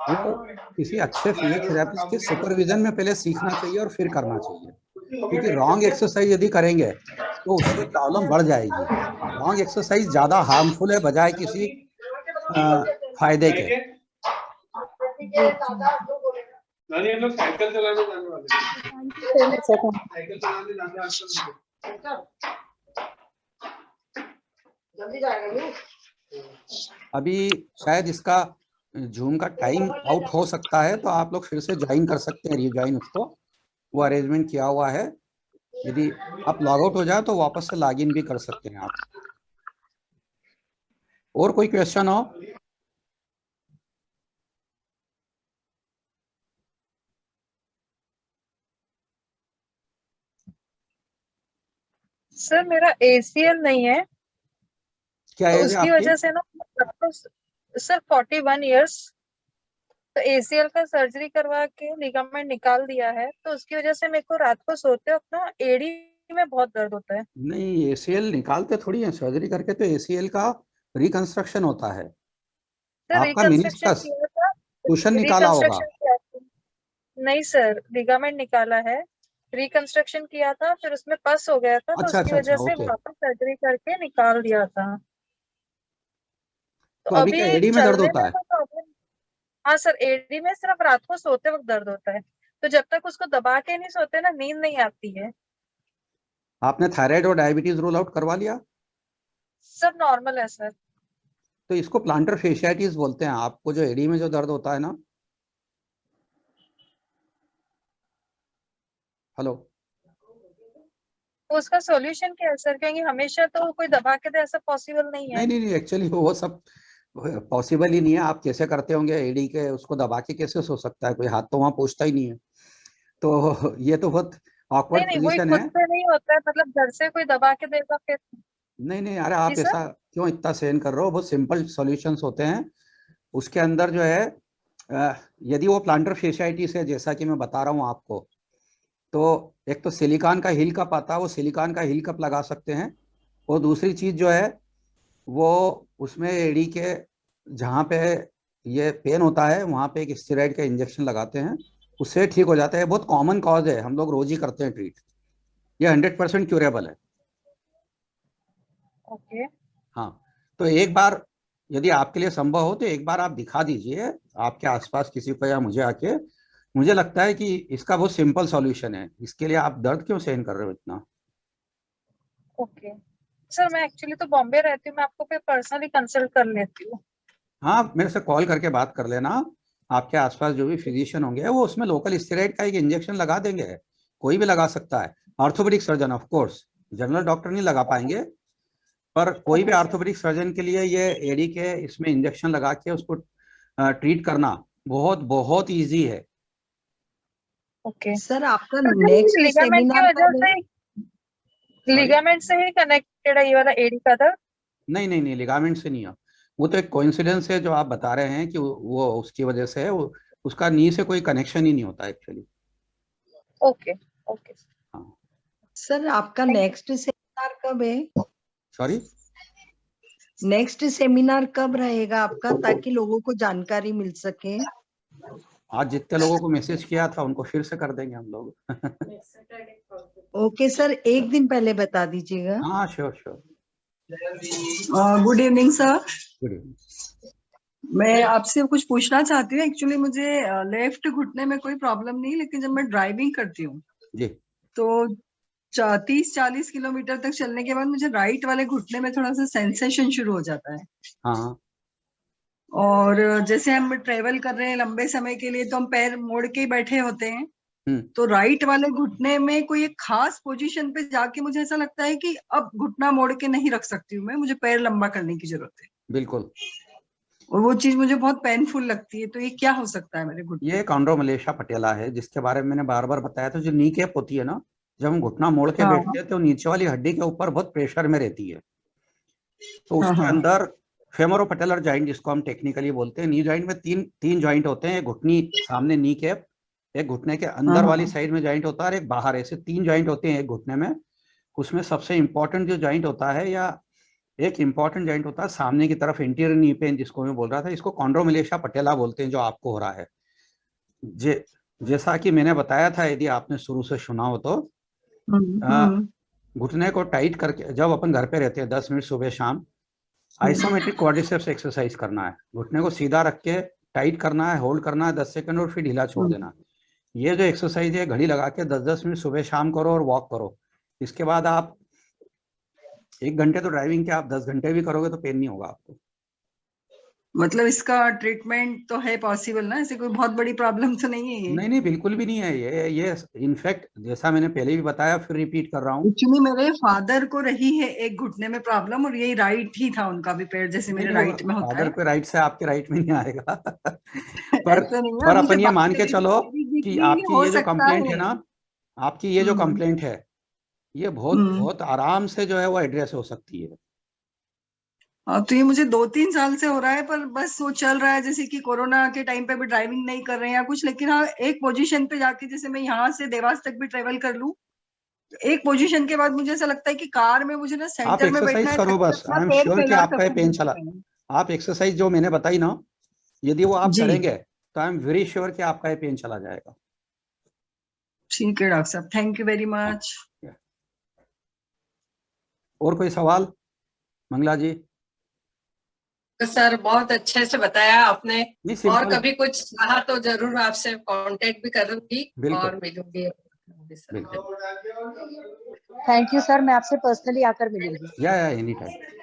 वो किसी अच्छे फिजियोथेरेपिस्ट के सुपरविजन में पहले सीखना चाहिए और फिर करना चाहिए, क्योंकि रॉन्ग एक्सरसाइज यदि करेंगे तो उससे प्रॉब्लम बढ़ जाएगी। रॉन्ग एक्सरसाइज ज्यादा हार्मफुल है बजाय किसी फायदे के। नानी हम लोग साइकिल चलाने जाने वाले हैं। Thank you so much sir. Cycle चलाने जाने आजकल अभी शायद इसका जूम का टाइम आउट हो सकता है, तो आप लोग फिर से ज्वाइन कर सकते हैं, रीज्वाइन उसको, वो अरेंजमेंट किया हुआ है। यदि आप लॉग आउट हो जाए तो वापस से लॉग इन भी कर सकते हैं आप। और कोई क्वेश्चन हो? सर मेरा ACL नहीं है, क्या तो एज है उसकी आपकी? वजह से ना सर 41 इयर्स, तो ACL का सर्जरी करवा के लिगामेंट निकाल दिया है, तो उसकी वजह से मेरे को रात को सोते वक्त ना एड़ी में बहुत दर्द होता है। नहीं, एसीएल निकालते थोड़ी है सर्जरी करके, तो एसीएल का रिकंस्ट्रक्शन होता है। सर आपका रिकंस्ट्रक्शन मिनिस्कस किया था, कुशन निकाला होगा। रिकंस्ट्रक्शन किया था, नहीं सर लिगामेंट निकाला है, रिकंस्ट्रक्शन किया था, फिर उसमें पस हो गया था, तो अच्छा उसकी अच्छा वजह अच्छा, से ओके। वापस सर्जरी करके निकाल दिया था। तो तो अभी क्या अभी एडी में दर्द चलने होता में है? कोई प्रॉब्लम? हाँ सर, एडी में सिर्फ रात को सोते वक्त दर्द होता है, तो जब तक उसको दबा के नहीं सोते ना, नींद नहीं आती है। आपने थायराइड और डायबिटीज रूल आउट करवा लिया? सब नॉर्मल है सर। तो इसको प्लांटर फेशियाइटिस बोलते हैं, आपको जो एडी में जो दर्द होता है ना। हेलो? तो उसका सॉल्यूशन क्या है सर, क्योंकि हमेशा तो कोई दबा के दे ऐसा पॉसिबल नहीं है। नहीं नहीं नहीं, एक्चुअली वो सब पॉसिबल ही नहीं है। आप कैसे करते होंगे एडी के, उसको दबा के कैसे सो सकता है कोई? हाथ तो वहां पहुंचता ही नहीं है। तो ये तो बहुत नहीं ऑकवर्ड नहीं, वही पोजीशन खुद है। से नहीं होता है, मतलब घर से कोई दबा के देगा फिर? नहीं नहीं, अरे जी आप सर। ऐसा क्यों इतना सहन कर रहे हो? बहुत सिंपल सॉल्यूशंस होते हैं उसके अंदर जो है। यदि वो प्लांटर फेशियाइटिस है, जैसा कि मैं बता रहा हूँ आपको, तो एक तो सिलिकॉन का हील कप आता है, वो सिलिकॉन का हील कप लगा सकते हैं। और दूसरी चीज जो है, वो उसमें एडी के जहाँ पे ये पेन होता है वहाँ पे एक स्टेरॉइड का इंजेक्शन लगाते हैं, उससे ठीक हो जाता है। बहुत कॉमन कॉज है, हम लोग रोज ही करते हैं ट्रीट। ये 100% क्यूरेबल है। ओके। हाँ, तो एक बार यदि आपके लिए संभव हो तो एक बार आप दिखा दीजिए आपके आसपास किसी को या मुझे आके। मुझे लगता है कि इसका बहुत सिंपल सॉल्यूशन है। इसके लिए आप दर्द क्यों सहन कर रहे हो इतना? ओके सर, मैं एक्चुअली तो बॉम्बे रहती हूँ, मैं आपको फिर पर्सनली कंसल्ट कर लेती हूँ। हाँ, मेरे से कॉल करके बात कर लेना। आपके आसपास जो भी फिजिशियन होंगे वो उसमें लोकल स्टेरॉइड का एक इंजेक्शन लगा देंगे। कोई भी लगा सकता है, orthopaedic surgeon of course, general doctor नहीं लगा पाएंगे। पर कोई भी ओके सर। ऑर्थोपेडिक सर्जन के लिए ये एडी के इसमें इंजेक्शन लगा के उसको ट्रीट करना बहुत बहुत इजी है। ओके सर आपका सर, नेक्स्ट लिगामेंट की सेमिनार वजह कब से, है? सॉरी? लिगामेंट से ही कनेक्टेड है ये वाला एडी का दर्द? नहीं नहीं नहीं, लिगामेंट से नहीं है। वो तो एक कोइंसिडेंस है जो आप बता रहे हैं कि वो उसकी वजह से है। वो उसका नी से कोई कनेक्शन ही नहीं होता एक्चुअली। Okay okay. हाँ। सर आपका Thank you. नेक्स्ट सेमिनार कब है? सॉरी? नेक्स्ट सेमिनार कब रहेगा आपका, ताकि लोगों को जानकारी मिल सके? आज जितने लोगों को मैसेज किया था उनको फिर से कर देंगे हम लोग। ओके सर, एक दिन पहले बता दीजिएगा। हाँ, sure sure. Good evening sir. Good evening. मैं आपसे कुछ पूछना चाहती हूँ। एक्चुअली मुझे लेफ्ट घुटने में कोई प्रॉब्लम नहीं, लेकिन जब मैं ड्राइविंग करती हूँ जी। तो 30-40 किलोमीटर तक चलने के बाद मुझे राइट वाले घुटने में थोड़ा सा सेंसेशन शुरू हो जाता है। हाँ और जैसे हम ट्रेवल कर रहे हैं लंबे समय के लिए, तो हम पैर मोड़ के ही बैठे होते हैं, तो राइट वाले घुटने में कोई एक खास पोजीशन पे जाके मुझे ऐसा लगता है कि अब घुटना मोड़ के नहीं रख सकती हूँ मैं, मुझे पैर लंबा करने की जरूरत है। बिल्कुल। और वो चीज मुझे बहुत पेनफुल लगती है। तो ये क्या हो सकता है मेरे घुटने? ये कॉन्ड्रोमलेशिया पटेला है, जिसके बारे में मैंने बार बार बताया था। जो नी कैप होती है ना, जब हम घुटना मोड़ के हाँ बैठते हैं तो नीचे वाली हड्डी के ऊपर बहुत प्रेशर में रहती है। तो हाँ उसके हाँ अंदर फेमोरोपटेलर जॉइंट, जिसको हम टेक्निकली बोलते हैं, नी जॉइंट में तीन जॉइंट होते हैं। एक घुटनी सामने नी कैप, एक घुटने के अंदर वाली साइड में जॉइंट होता है, और एक बाहर। ऐसे 3 जॉइंट होते हैं एक घुटने में। उसमें सबसे इंपॉर्टेंट जो जॉइंट होता है, या एक इंपॉर्टेंट जॉइंट होता है सामने की तरफ, इंटीरियर नी पेन जिसको मैं बोल रहा था, इसको कॉन्ड्रोमलेशिया पटेला बोलते हैं, जो आपको हो रहा है। जैसा कि मैंने बताया था, यदि आपने शुरू से सुना हो तो, हम्म घुटने को टाइट करके जब अपन घर पे रहते हैं 10 मिनट सुबह शाम आइसोमेट्रिक क्वाड्रिसेप्स एक्सरसाइज करना है। घुटने को सीधा रख के टाइट करना है, होल्ड करना है 10 सेकंड, और फिर ढीला छोड़ देना है। ये जो एक्सरसाइज है, घड़ी लगा के 10-10 मिनट सुबह शाम करो और वॉक करो। इसके बाद आप 1 घंटे तो ड्राइविंग के आप 10 घंटे भी करोगे तो पेन नहीं होगा आपको। मतलब इसका ट्रीटमेंट तो है पॉसिबल ना, ऐसे कोई बहुत बड़ी प्रॉब्लम तो नहीं है ये? नहीं नहीं, बिल्कुल भी नहीं है ये इनफैक्ट जैसा मैंने पहले भी बताया, फिर रिपीट कर रहा हूँ। एक्चुअली मेरे फादर को रही है एक घुटने में प्रॉब्लम, और यही राइट ही था उनका भी पैर, जैसे मेरे राइट में होता फादर है। पे राइट से आपके राइट में नहीं आएगा। ऐसा नहीं है, पर अभी अपन जो ये बात मान के करी चलो थी, कि भी आपकी हो ये जो सकता कंप्लेंट है है। ना, आपकी ये जो कंप्लेंट है, ये बहुत बहुत आराम से जो है वो एड्रेस हो सकती है। हाँ, तो ये मुझे 2-3 साल से हो रहा है, पर बस वो चल रहा है, जैसे कि कोरोना के टाइम पे भी ड्राइविंग नहीं कर रहे हैं या कुछ, लेकिन हाँ एक पोजीशन पे जाके, जैसे मैं यहाँ से देवास तक भी ट्रेवल कर लूं, तो एक पोजीशन के बाद मुझे ऐसा लगता है कि कार में मुझे ना आप सेंटर में बैठना एक्सरसाइज है, करो ताकि बस, अपना आई एम पैर श्योर कि फैला आपका ये सकूं पेन घुटने चला। में। आप एक्सरसाइज जो मैंने बताई ना, यदि वो आप जी करेंगे तो आई एम वेरी श्योर कि आपका ये पेन चला जाएगा। ठीक है डॉक्टर साहब, थैंक यू वेरी हाँ, मच। और कोई सवाल मंगला जी? तो सर बहुत अच्छे से बताया आपने, नहीं, और सिंपल, कभी कुछ कहा तो जरूर आपसे कांटेक्ट भी करूंगी बिल्कुल और मिलूंगी सर। बिल्कुल। थैंक यू सर, मैं आपसे पर्सनली आकर मिलूंगी। या एनी टाइम।